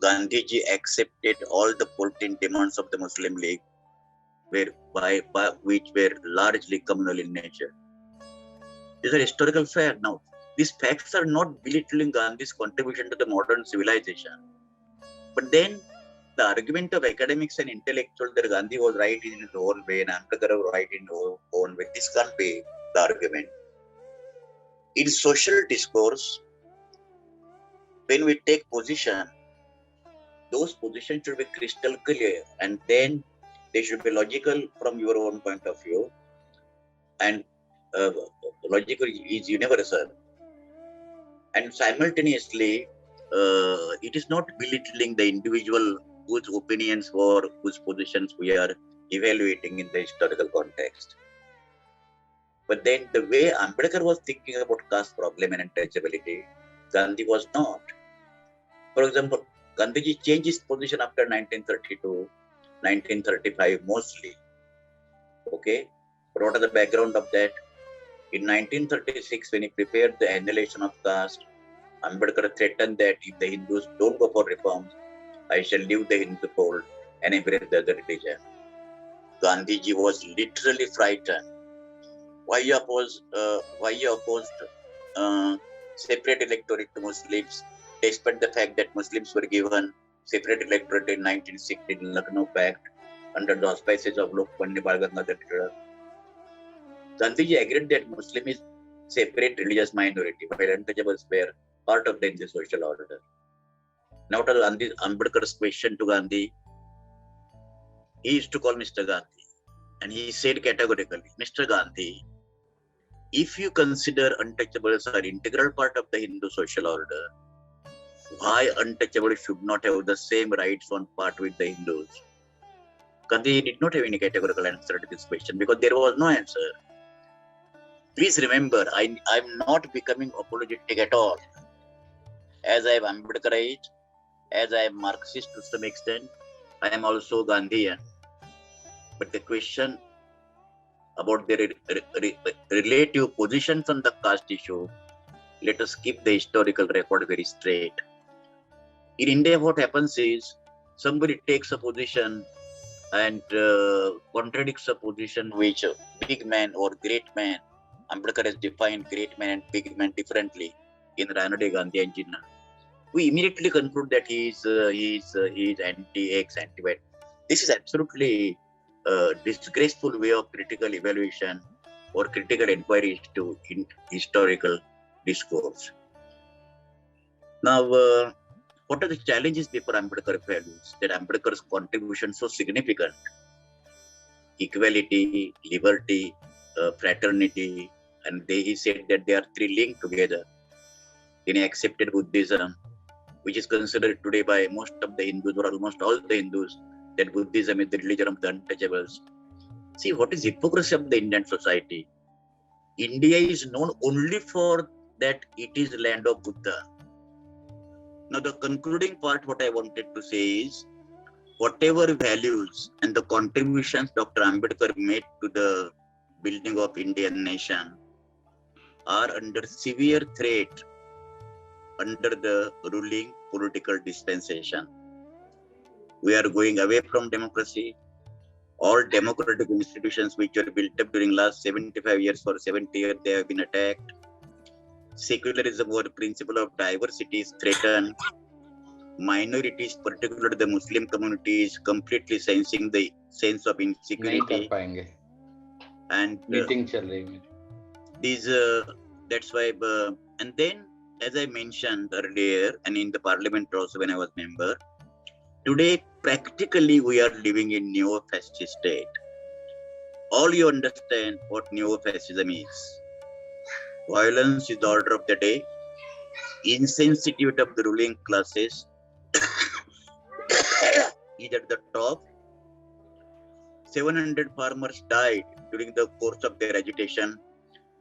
Gandhiji accepted all the 14 demands of the Muslim League, which were largely communal in nature. These are historical facts. Now, these facts are not belittling Gandhi's contribution to the modern civilization. But then the argument of academics and intellectuals that Gandhi was right in his own way and Ambedkar was right in his own way, this can't be the argument. In social discourse, when we take position, those positions should be crystal clear, and then they should be logical from your own point of view, and logical is universal. And simultaneously, it is not belittling the individual whose opinions or whose positions we are evaluating in the historical context. But then the way Ambedkar was thinking about caste problem and untouchability, Gandhi was not. For example, Gandhiji changed his position after 1932, 1935 mostly. Okay, but what is the background of that? In 1936, when he prepared the annihilation of caste, Ambedkar threatened that if the Hindus don't go for reforms, I shall leave the Hindu fold and embrace the other religion. Gandhiji was literally frightened. Why you opposed separate electorate to Muslims, despite the fact that Muslims were given separate electorate in 1916 Lucknow Pact under the auspices of Lokmanya Bal Gangadhar Tilak. Gandhiji agreed that Muslim is separate religious minority, while untouchables were part of the Hindu social order. Now to Ambedkar's question to Gandhi, he used to call Mr. Gandhi, and he said categorically, Mr. Gandhi, if you consider untouchables are integral part of the Hindu social order, why untouchables should not have the same rights on part with the Hindus? Gandhi did not have any categorical answer to this question because there was no answer. Please remember, I'm not becoming apologetic at all. As I am Ambedkarite, as I am Marxist to some extent, I am also Gandhian. But the question about their relative positions on the caste issue, let us keep the historical record very straight. In India, what happens is somebody takes a position and contradicts a position which big man or great man, Ambedkar has defined great man and big man differently in Ranade, Gandhi and Jinnah. We immediately conclude that he is anti-X, anti-Y. This is absolutely a disgraceful way of critical evaluation or critical inquiry to historical discourse. Now, what are the challenges before Ambedkar values that Ambedkar's contribution so significant? Equality, liberty, fraternity, and he said that they are three linked together. Then he accepted Buddhism, which is considered today by most of the Hindus or almost all the Hindus that Buddhism is the religion of the untouchables. See, what is hypocrisy of the Indian society? India is known only for that it is land of Buddha. Now, the concluding part, what I wanted to say is, whatever values and the contributions Dr. Ambedkar made to the building of Indian nation are under severe threat under the ruling political dispensation. We are going away from democracy. All democratic institutions which were built up during last 75 years or 70 years, they have been attacked. Secularism or principle of diversity is threatened. Minorities, particularly the Muslim community, is completely sensing the sense of insecurity. And these that's why and then, as I mentioned earlier and in the parliament also when I was member, today practically we are living in neo-fascist state. All you understand what neo-fascism is. Violence is the order of the day. Insensitivity of the ruling classes is at the top. 700 farmers died during the course of their agitation.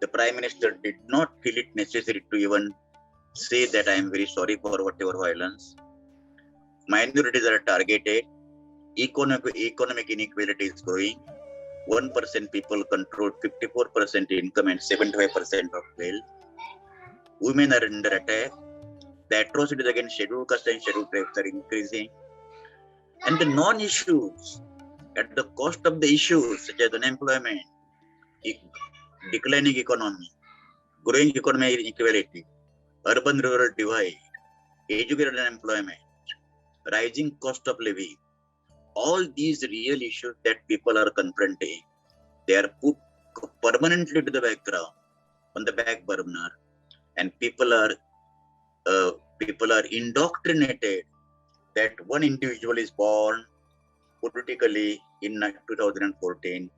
The Prime Minister did not feel it necessary to even say that I am very sorry for whatever violence. Minorities are targeted. Economic inequality is growing. 1% people control 54% income and 75% of wealth. Women are under attack. The atrocities against scheduled caste and scheduled tribes are increasing. And the non-issues, at the cost of the issues such as unemployment, declining economy, growing economic inequality, urban-rural divide, educated unemployment, rising cost of living, all these real issues that people are confronting, they are put permanently to the background, on the back burner, and people are indoctrinated that one individual is born politically in 2014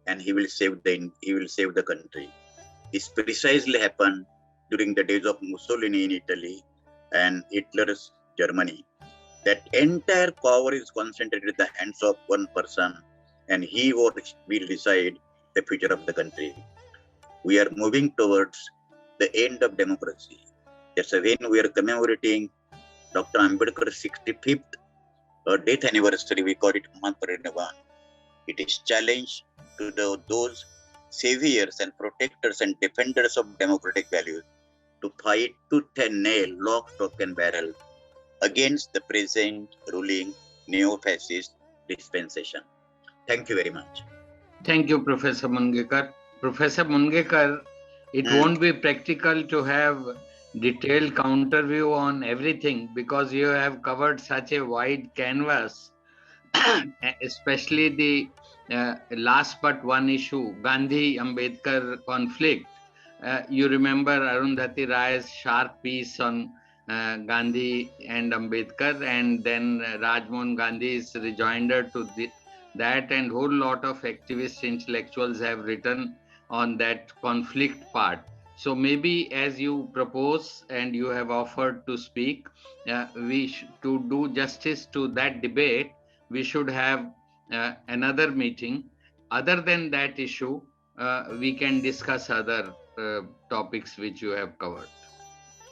and he will save the country. This precisely happened during the days of Mussolini in Italy and Hitler's Germany. That entire power is concentrated in the hands of one person, and he will decide the future of the country. We are moving towards the end of democracy. That's when we are commemorating Dr. Ambedkar's 65th death anniversary, we call it Mahaparinirbhan. It is challenge to those saviors and protectors and defenders of democratic values to fight tooth and nail, lock, stock and barrel against the present ruling neo-fascist dispensation. Thank you very much. Thank you, Professor Mungekar. Professor Mungekar, it won't be practical to have detailed counter view on everything because you have covered such a wide canvas, especially the last but one issue, Gandhi-Ambedkar conflict. You remember Arundhati Ray's sharp piece on Gandhi and Ambedkar, and then Rajmohan Gandhi's rejoinder to that, and whole lot of activist intellectuals have written on that conflict part. So maybe as you propose and you have offered to speak, to do justice to that debate, we should have another meeting. Other than that issue, we can discuss other topics which you have covered.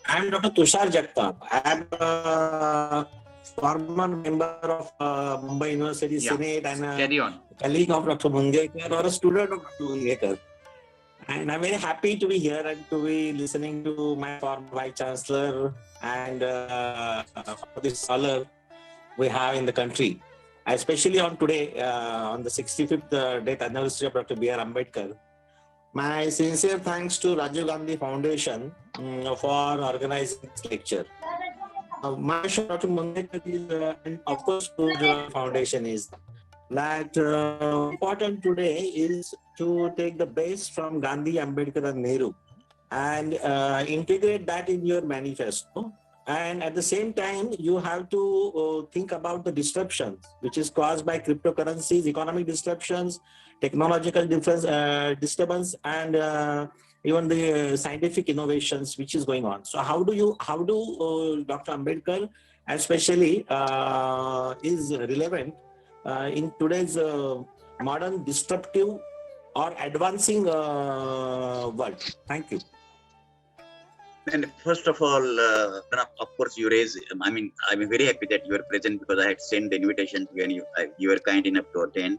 I am Dr. Tushar Jagtap. I am a former member of Mumbai University Senate and a colleague of Dr. Mungekar or a student of Dr. Mungekar. And I'm very happy to be here and to be listening to my former Vice Chancellor and for this scholar we have in the country. Especially on today, on the 65th death anniversary of Dr. B.R Ambedkar. My sincere thanks to Rajiv Gandhi Foundation for organizing this lecture. My question, Dr. Mungekar, is, and of course to the foundation, is that important today is to take the base from Gandhi, Ambedkar and Nehru and integrate that in your manifesto. And at the same time, you have to think about the disruptions which is caused by cryptocurrencies, economic disruptions, technological disturbance, and even the scientific innovations which is going on. So how do Dr. Ambedkar especially is relevant in today's modern disruptive or advancing world? Thank you. And first of all, of course, you raise. I mean, I'm very happy that you are present because I had sent the invitation to you and you were kind enough to attend.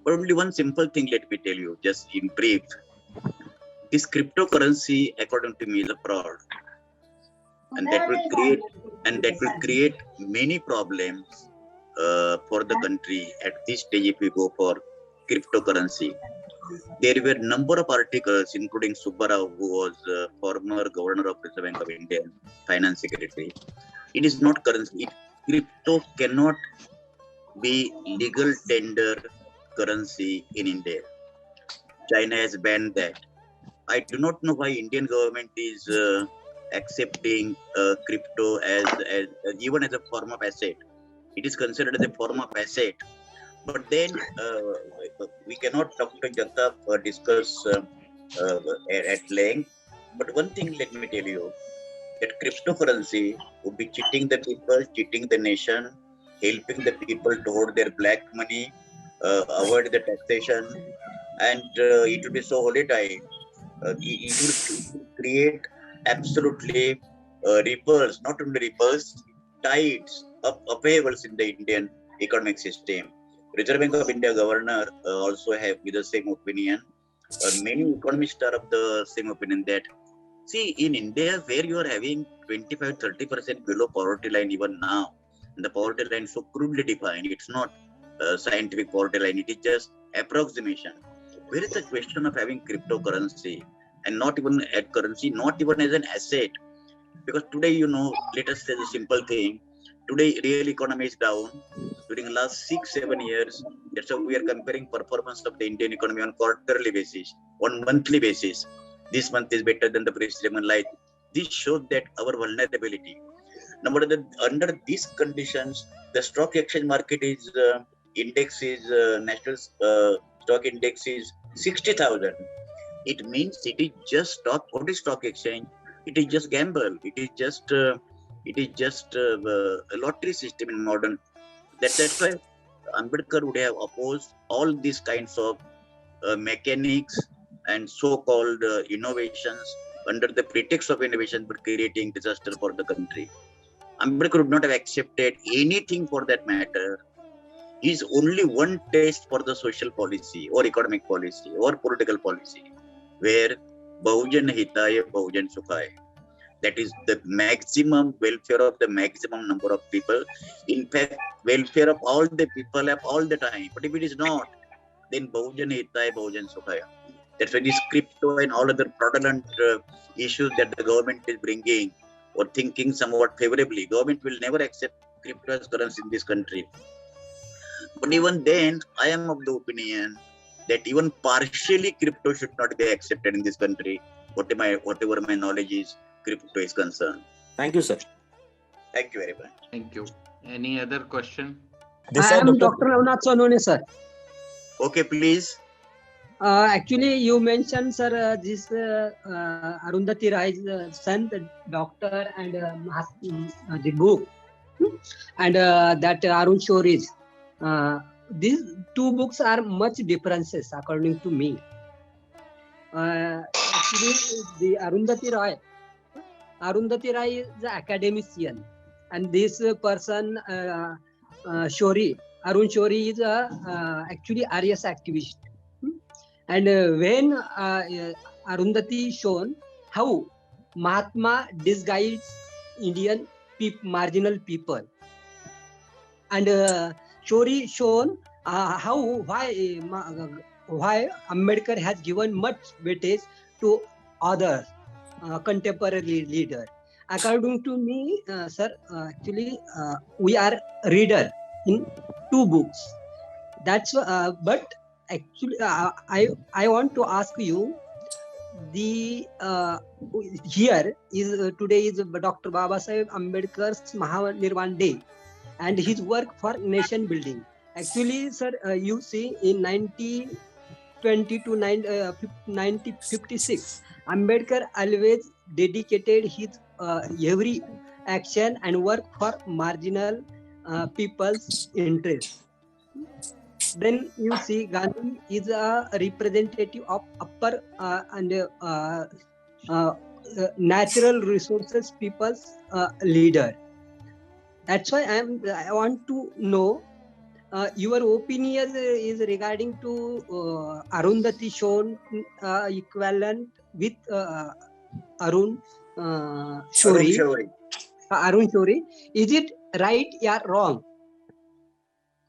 But only one simple thing, let me tell you, just in brief. This cryptocurrency, according to me, is a fraud, and that will create many problems for the country at this stage if we go for cryptocurrency. There were a number of articles, including Subbarao, who was former governor of Reserve Bank of India, finance secretary. It is not currency. Crypto cannot be legal tender currency in India. China has banned that. I do not know why Indian government is accepting crypto as even as a form of asset. It is considered as a form of asset. But then we cannot, Dr. Jagtap, discuss at length. But one thing, let me tell you, that cryptocurrency would be cheating the people, cheating the nation, helping the people to hold their black money, avoid the taxation, and it will be so volatile. It will create absolutely ripples, not only ripples, tides, upheavals in the Indian economic system. Reserve Bank of India governor also have the same opinion. Many economists are of the same opinion that, see, in India, where you are having 25-30% below poverty line even now, and the poverty line is so crudely defined, it's not scientific poverty line, it is just approximation. Where is the question of having cryptocurrency and not even as currency, not even as an asset? Because today, you know, let us say the simple thing. Today, real economy is down. During the last 6-7 years, that's how we are comparing performance of the Indian economy on quarterly basis, on monthly basis. This month is better than the previous month. Like this shows that our vulnerability. Now, under these conditions, the stock exchange market is national stock index is 60,000. It means it is just stock. What is stock exchange? It is just gamble. It is just a lottery system in modern. That's why Ambedkar would have opposed all these kinds of mechanics and so-called innovations under the pretext of innovation, but creating disaster for the country. Ambedkar would not have accepted anything for that matter. Is only one test for the social policy or economic policy or political policy, where Bahujan Hitaya, Bahujan Sukhaya. That is the maximum welfare of the maximum number of people. In fact, welfare of all the people at all the time. But if it is not, then Bahujan Hitaya, Bahujan Sukhaya. That's why this crypto and all other fraudulent issues that the government is bringing or thinking somewhat favorably. Government will never accept crypto as currency in this country. But even then, I am of the opinion that even partially crypto should not be accepted in this country, whatever my knowledge is, crypto is concerned. Thank you, sir. Thank you very much. Thank you. Any other question? I am Dr. Ravnath Sonone, sir. Okay, please. Actually, you mentioned, sir, this Arundhati Roy's son, the doctor, and the book, and that Arun Shouris. These two books are much differences according to me. Actually, the Arundhati Roy is an academician, and this person, Shouris, Arun Shouris, is actually RS activist. And when Arundhati shown how Mahatma disguised Indian marginal people, and Shouris shown why Ambedkar has given much weightage to other contemporary leader. According to me, sir, actually we are reader in two books. That's but actually I want to ask you, the here is today is Dr. Babasaheb Ambedkar's Mahanirvan Day and his work for nation building. Actually, sir, you see in 1920 to 1956, Ambedkar always dedicated his every action and work for marginal people's interests. Then you see Gandhi is a representative of upper and natural resources people's leader. That's why I want to know your opinion is regarding to Arundhati shown equivalent with Arun Shouris. Arun Shouris. Is it right or wrong?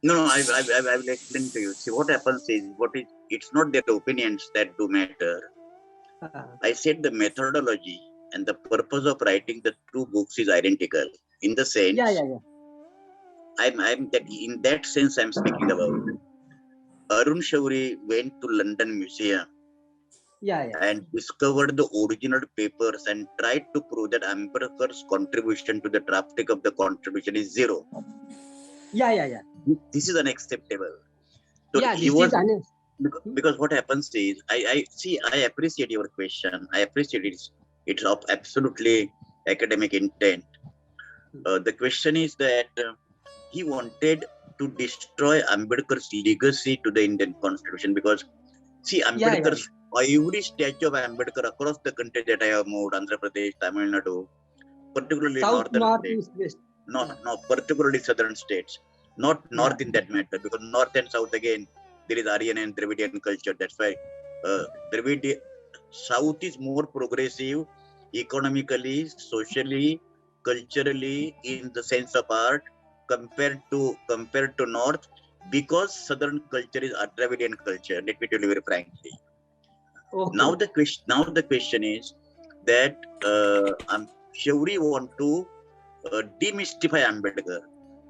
No, I will explain to you. See, what happens is, it's not their opinions that do matter. I said the methodology and the purpose of writing the two books is identical. In the sense, I'm that in that sense I'm speaking about. Arun Shouris went to London Museum and discovered the original papers and tried to prove that Ambedkar's contribution to the drafting of the constitution is zero. This is unacceptable. So because what happens is, I appreciate your question. I appreciate it. It's of absolutely academic intent. The question is that he wanted to destroy Ambedkar's legacy to the Indian Constitution, because see, Ambedkar's every statue of Ambedkar across the country that I have moved, Andhra Pradesh, Tamil Nadu, particularly particularly southern states, not north in that matter, because north and south again there is Aryan and Dravidian culture. That's why south is more progressive economically, socially, culturally, in the sense of art, compared to north, because southern culture is a Dravidian culture. Let me tell you very frankly. Now the question is that Shouris want to demystify Ambedkar.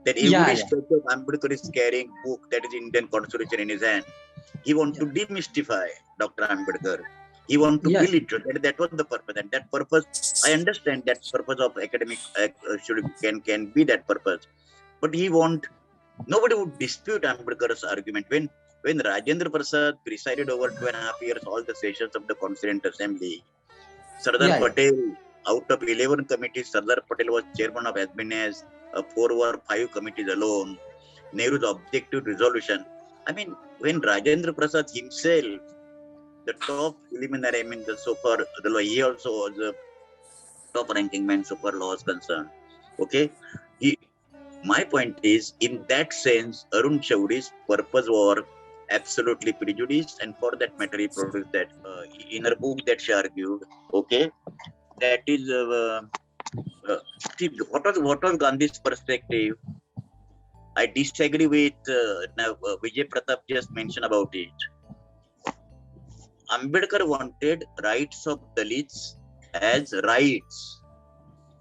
That every statue of Ambedkar is carrying book that is Indian Constitution in his hand. He want to demystify Dr. Ambedkar. He want to belittle. That was the purpose, and that purpose, I understand that purpose of academic can be that purpose. But nobody would dispute Ambedkar's argument. When Rajendra Prasad presided over 2.5 years all the sessions of the Constituent Assembly, Sardar Patel, out of 11 committees, Sardar Patel was chairman of as many as 4 or 5 committees alone. Nehru's objective resolution. I mean, when Rajendra Prasad himself, the top preliminary, he also was the top ranking man so far law is concerned. Okay, my point is, in that sense, Arun Chaudhry's purpose was absolutely prejudiced, and for that matter, he produced that in her book that she argued. Okay, that is see, what was Gandhi's perspective? I disagree with Vijay Pratap just mentioned about it. Ambedkar wanted rights of Dalits as rights,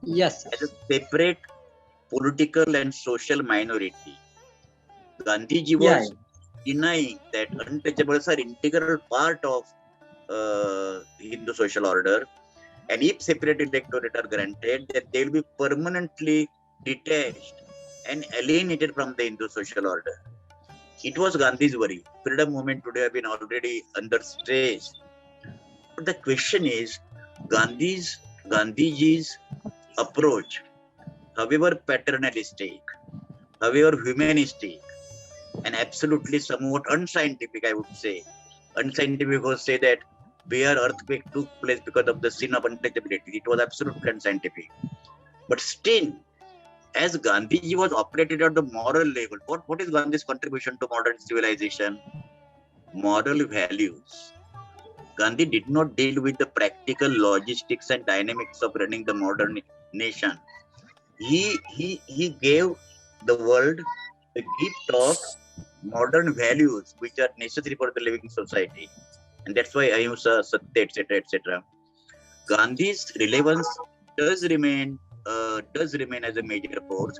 Yes, as a separate political and social minority. Gandhiji yeah, was denying that untouchables are integral part of Hindu social order, and if separate electorate are granted, that they will be permanently detached and alienated from the Hindu social order. It was Gandhi's worry. Freedom movement today have been already under stress. But the question is, Gandhiji's approach, however paternalistic, however humanistic, and absolutely somewhat unscientific, I would say. Unscientific would say that where earthquake took place because of the sin of untouchability. It was absolutely unscientific. But still, as Gandhiji was operated at the moral level, what is Gandhi's contribution to modern civilization? Moral values. Gandhi did not deal with the practical logistics and dynamics of running the modern nation. He gave the world the gift of modern values which are necessary for the living society. And that's why ahimsa, satya, etc., etc. Gandhi's relevance does remain as a major force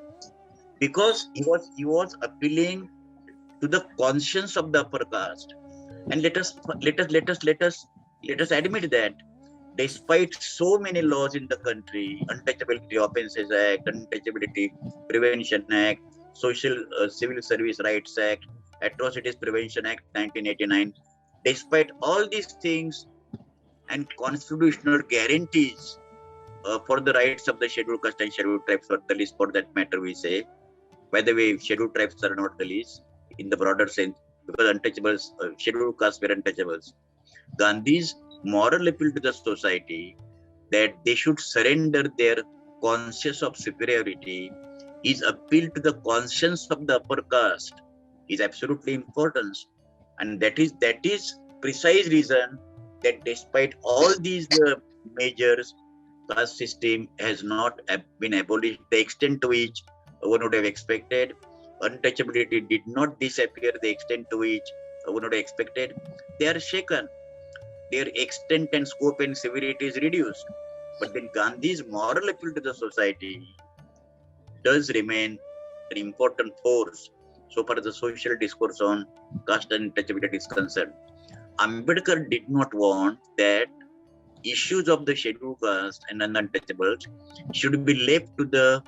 because he was appealing to the conscience of the upper caste. And let us admit that despite so many laws in the country, Untouchability Offences Act, Untouchability Prevention Act, Civil Service Rights Act, Atrocities Prevention Act 1989, despite all these things and constitutional guarantees for the rights of the scheduled caste and scheduled tribes, or the least for that matter, we say. By the way, scheduled tribes are not the least in the broader sense because untouchables, scheduled castes were untouchables. Gandhi's moral appeal to the society that they should surrender their conscience of superiority, his appeal to the conscience of the upper caste is absolutely important. And that is precise reason that despite all these measures, caste system has not been abolished the extent to which one would have expected. Untouchability did not disappear the extent to which one would have expected. They are shaken. Their extent and scope and severity is reduced. But then Gandhi's moral appeal to the society does remain an important force so far as the social discourse on caste and untouchability is concerned. Ambedkar did not want that issues of the scheduled caste and untouchables should be left to the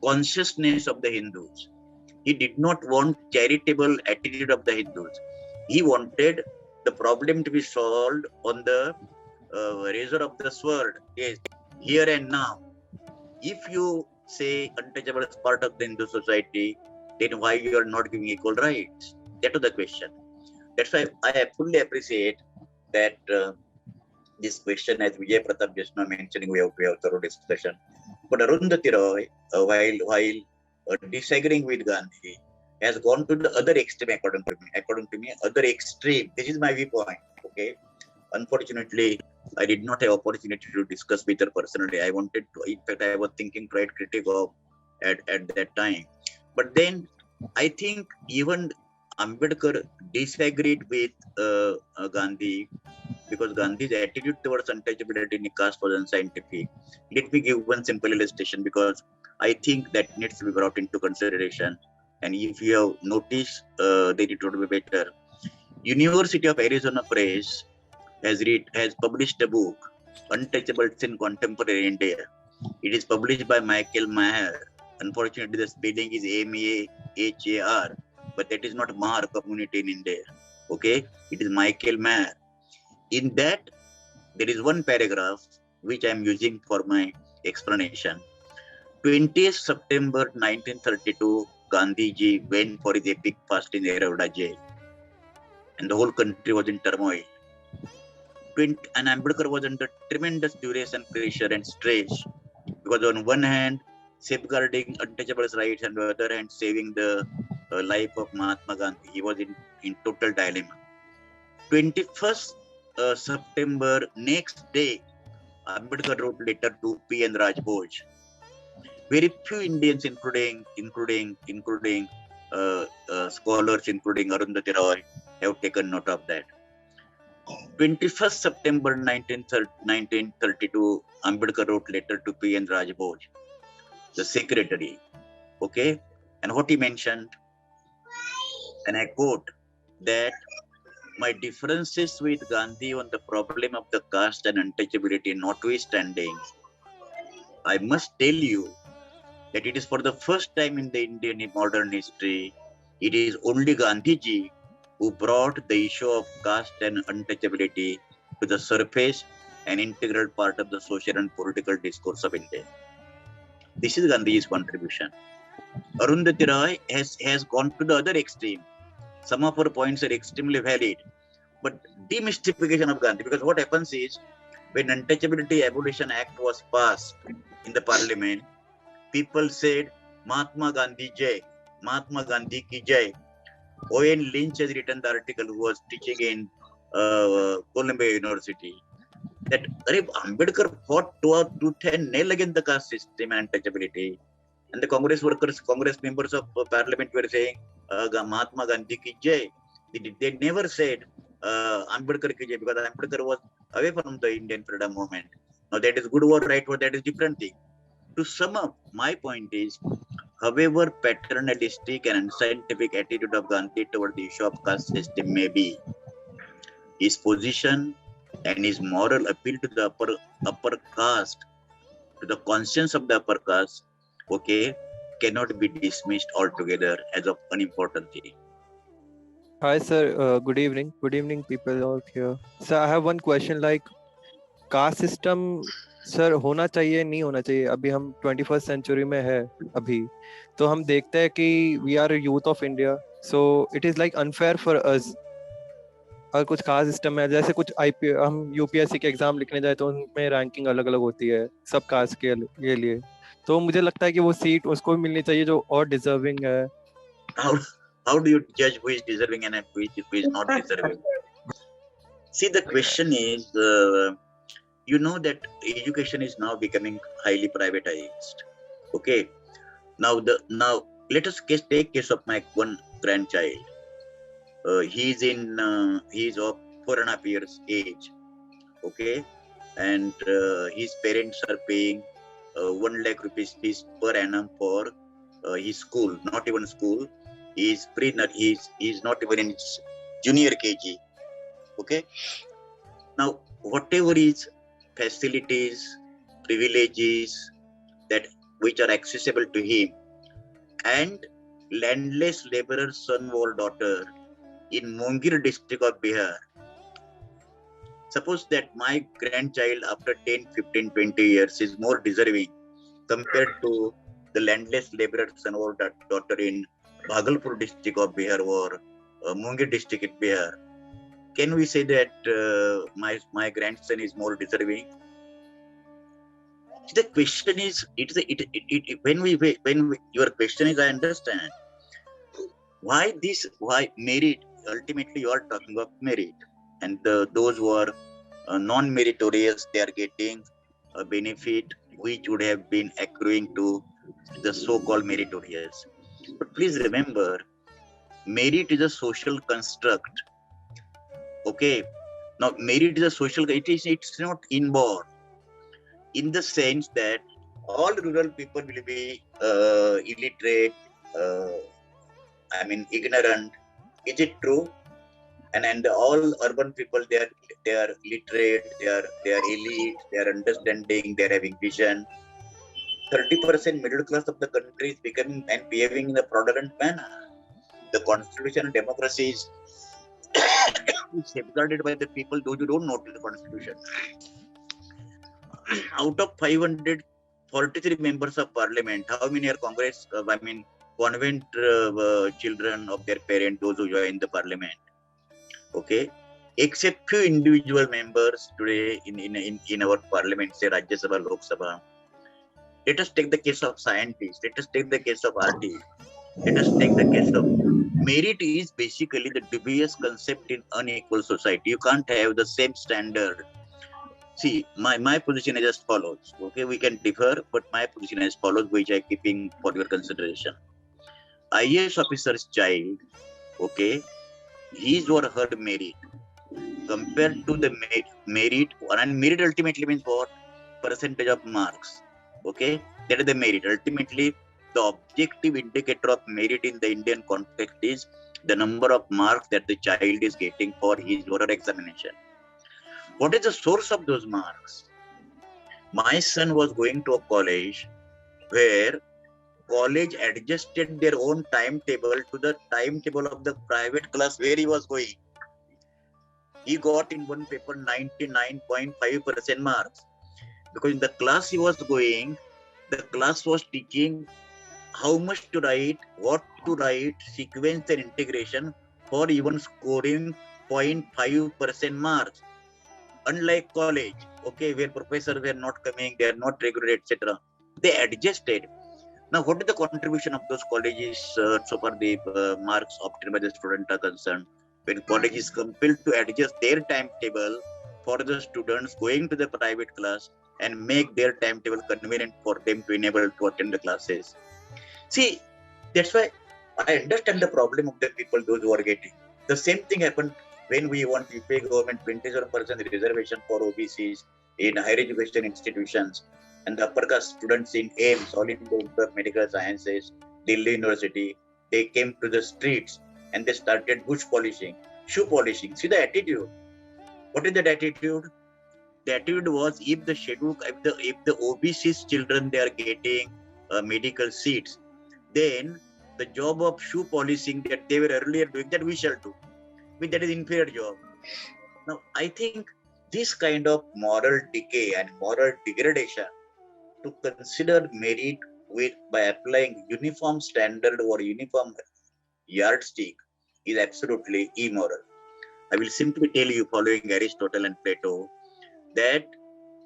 consciousness of the Hindus. He did not want charitable attitude of the Hindus. He wanted the problem to be solved on the razor of the sword. Yes, here and now. If you say untouchable is part of the Hindu society, then why you are not giving equal rights? That is the question. That's why I fully appreciate that this question, as Vijay Pratap just now mentioning, we have thorough discussion. But Arundhati Roy, while disagreeing with Gandhi, has gone to the other extreme, according to me, other extreme. This is my viewpoint. Okay. Unfortunately, I did not have opportunity to discuss with her personally. I wanted to, in fact, I was thinking to write critique of at that time. But then I think even Ambedkar disagreed with Gandhi because Gandhi's attitude towards untouchability in caste was unscientific. Let me give one simple illustration because I think that needs to be brought into consideration. And if you have noticed, then it would be better. University of Arizona Press has published a book, Untouchables in Contemporary India. It is published by Michael Maher. Unfortunately, the spelling is M-A-H-A-R, but that is not Mahar community in India. Okay, it is Michael Maher. In that, there is one paragraph which I am using for my explanation. 20th September 1932, Gandhiji went for his epic fast in Eroda jail, and the whole country was in turmoil. And Ambedkar was under tremendous duress and pressure and stress because on one hand, safeguarding untouchables' rights, and on the other hand, saving the life of Mahatma Gandhi. He was in total dilemma. 21st September, next day, Ambedkar wrote letter to P. N. Rajboj. Very few Indians, including scholars, including Arundhati Roy, have taken note of that. 21st September 1932, Ambedkar wrote letter to P. N. Rajboj, the secretary. Okay, and what he mentioned, and I quote, that my differences with Gandhi on the problem of the caste and untouchability notwithstanding, I must tell you that it is for the first time in the Indian modern history, it is only Gandhiji who brought the issue of caste and untouchability to the surface, an integral part of the social and political discourse of India. This is Gandhiji's contribution. Arundhati Roy has gone to the other extreme. Some of her points are extremely valid, but demystification of Gandhi, because what happens is, when Untouchability Abolition Act was passed in the parliament, people said, Mahatma Gandhi Jai, Mahatma Gandhi ki Jai. O.N. Lynch has written the article, who was teaching in Columbia University, that Ambedkar fought tooth and nail against the caste system and untouchability. And the Congress members of parliament were saying, Mahatma Gandhi ki Jai. They never said Ambedkar ki Jai, because Ambedkar was away from the Indian freedom movement. Now that is good or right, or that is different thing. To sum up, my point is, however paternalistic and unscientific attitude of Gandhi toward the issue of caste system may be, his position and his moral appeal to the upper caste, to the conscience of the upper caste, okay, cannot be dismissed altogether as of unimportancy. Hi, sir. Good evening. Good evening, people out here. Sir, I have one question. Like, caste system, sir होना चाहिए नहीं होना चाहिए? अभी हम 21st century में है अभी, तो हम देखते हैं कि we are youth of India, so it is like unfair for us. और कुछ कास्ट सिस्टम है, जैसे कुछ हम यूपीएससी के एग्जाम लिखने जाए तो उनमें रैंकिंग अलग अलग होती है सब कास्ट के लिए, तो मुझे लगता है कि वो सीट उसको भी मिलनी चाहिए जो और डिजर्विंग है। How do you judge who is deserving and who is not deserving? See, the question is, you know that education is now becoming highly privatized. Okay, now let us take case of my one grandchild. He is of 4.5 years age. Okay, and his parents are paying 1 lakh rupees fees per annum for his school. Not even school. He's not even in junior KG. Okay. Now, whatever is facilities, privileges that which are accessible to him, and landless laborer's son or daughter in Mongir district of Bihar. Suppose that my grandchild after 10, 15, 20 years is more deserving compared to the landless laborer's son or daughter in Bhagalpur district of Bihar or Mongir district in Bihar. Can we say that my grandson is more deserving? The question is, your question is, I understand. Why merit? Ultimately, you are talking of merit. And those who are non-meritorious, they are getting a benefit which would have been accruing to the so-called meritorious. But please remember, merit is a social construct. Okay, now merit is a social. It's not inborn, in the sense that all rural people will be illiterate. Ignorant. Is it true? And all urban people, they are literate. They are elite. They are understanding. They are having vision. 30% middle class of the country is becoming and behaving in a fraudulent manner. The constitution and democracy is safeguarded by the people, those who don't know the constitution. Out of 543 members of parliament, how many are Congress? Convent children of their parents, those who join the parliament. Okay, except few individual members today in our parliament, say Rajya Sabha, Lok Sabha. Let us take the case of scientists. Let us take the case of artists. Let us take the case of merit is basically the dubious concept in unequal society. You can't have the same standard. See, my position is as follows. Okay, we can differ, but my position is as follows, which I keeping for your consideration. IAS officer's child, okay, his or her merit compared to the merit, and merit ultimately means what? Percentage of marks. Okay, that is the merit. Ultimately, the objective indicator of merit in the Indian context is the number of marks that the child is getting for his or her examination. What is the source of those marks? My son was going to a college where college adjusted their own timetable to the timetable of the private class where he was going. He got in one paper 99.5% marks because in the class he was going, the class was teaching how much to write, what to write, sequence and integration for even scoring 0.5% marks. Unlike college, okay, where professors were not coming, they are not regular, etc. They adjusted. Now, what is the contribution of those colleges so far the marks obtained by the student are concerned? When college is compelled to adjust their timetable for the students going to the private class and make their timetable convenient for them to enable to attend the classes. See, that's why I understand the problem of the people, those who are getting. The same thing happened when we want to pay government 27% reservation for OBCs in higher education institutions and the upper caste students in AIMS, All India Institute of Medical Sciences, Delhi University, they came to the streets and they started bush polishing, shoe polishing. See the attitude. What is that attitude? The attitude was if the OBC's children they are getting medical seats, then the job of shoe polishing that they were earlier doing, that we shall do. I mean, that is inferior job. Now, I think this kind of moral decay and moral degradation to consider merit by applying uniform standard or uniform yardstick is absolutely immoral. I will simply tell you, following Aristotle and Plato, that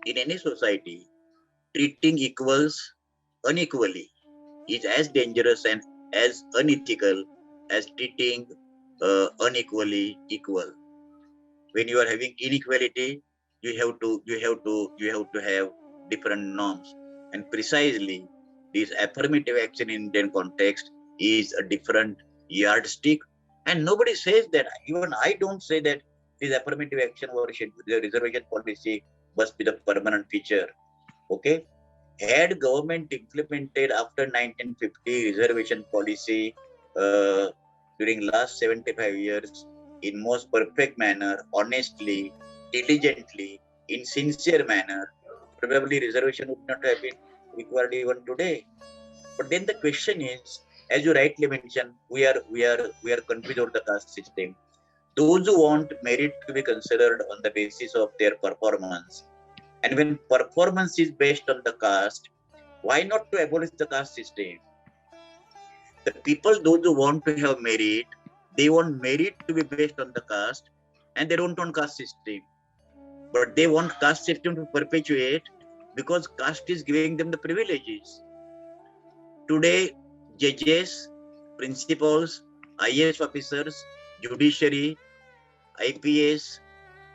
in any society, treating equals unequally is as dangerous and as unethical as treating unequally equal. When you are having inequality, you have to have different norms, and precisely this affirmative action in Indian context is a different yardstick. And nobody says that. Even I don't say that this affirmative action or the reservation policy must be the permanent feature. Okay, had government implemented after 1950 reservation policy during last 75 years in most perfect manner, honestly, diligently, in sincere manner, probably reservation would not have been required even today. But then the question is, as you rightly mentioned, we are confused over the caste system. Those who want merit to be considered on the basis of their performance, and when performance is based on the caste, why not to abolish the caste system? The people, those who want to have merit, they want merit to be based on the caste, and they don't want caste system. But they want caste system to perpetuate because caste is giving them the privileges. Today, judges, principals, IAS officers, judiciary, IPS,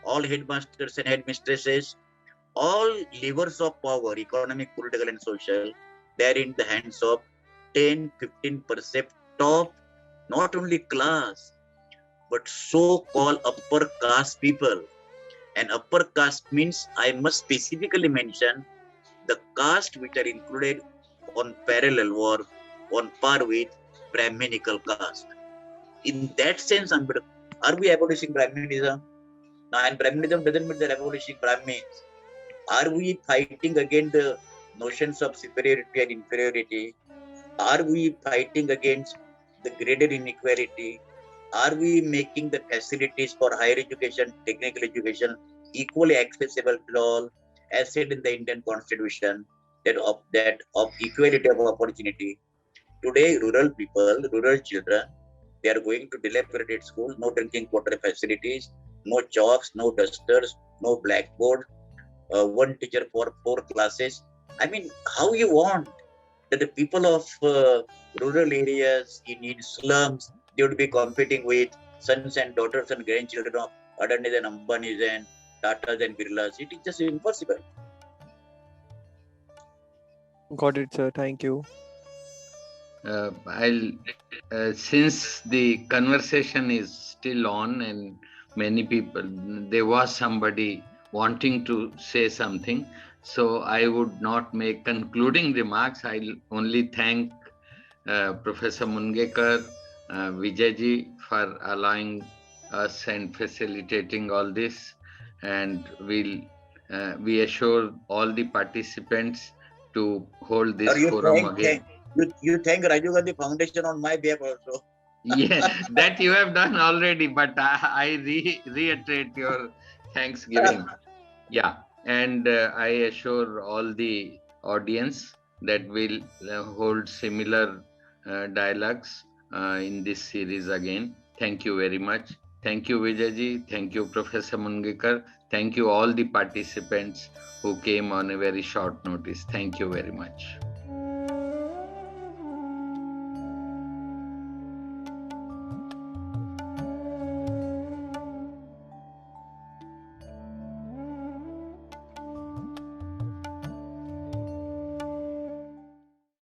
all headmasters and headmistresses, all levers of power, economic, political, and social, they're in the hands of 10-15% top, not only class, but so-called upper caste people. And upper caste means I must specifically mention the caste which are included on parallel or on par with Brahminical caste. In that sense, are we abolishing Brahminism? Now, and Brahminism doesn't mean they're abolishing Brahmins. Are we fighting against the notions of superiority and inferiority? Are we fighting against the graded inequality? Are we making the facilities for higher education, technical education equally accessible to all, as said in the Indian Constitution, that of equality of opportunity? Today, rural people, rural children, they are going to dilapidated schools, no drinking water facilities, no chalks, no dusters, no blackboard, one teacher for 4 classes. I mean, how you want that the people of rural areas in slums, they would be competing with sons and daughters and grandchildren of Adanis and Ambanis and Tatas and Birlas. It is just impossible. Got it, sir. Thank you. Since the conversation is still on and many people, there was somebody wanting to say something, so I would not make concluding remarks. I'll only thank Professor Mungekar, Vijayji for allowing us and facilitating all this, and we assure all the participants to hold this forum again. You thank Rajiv Gandhi Foundation on my behalf also. Yeah, that you have done already, but I reiterate your thanksgiving. Yeah, and I assure all the audience that we'll hold similar dialogues in this series again. Thank you very much. Thank you, Vijayji. Thank you, Professor Mungekar. Thank you, all the participants who came on a very short notice. Thank you very much.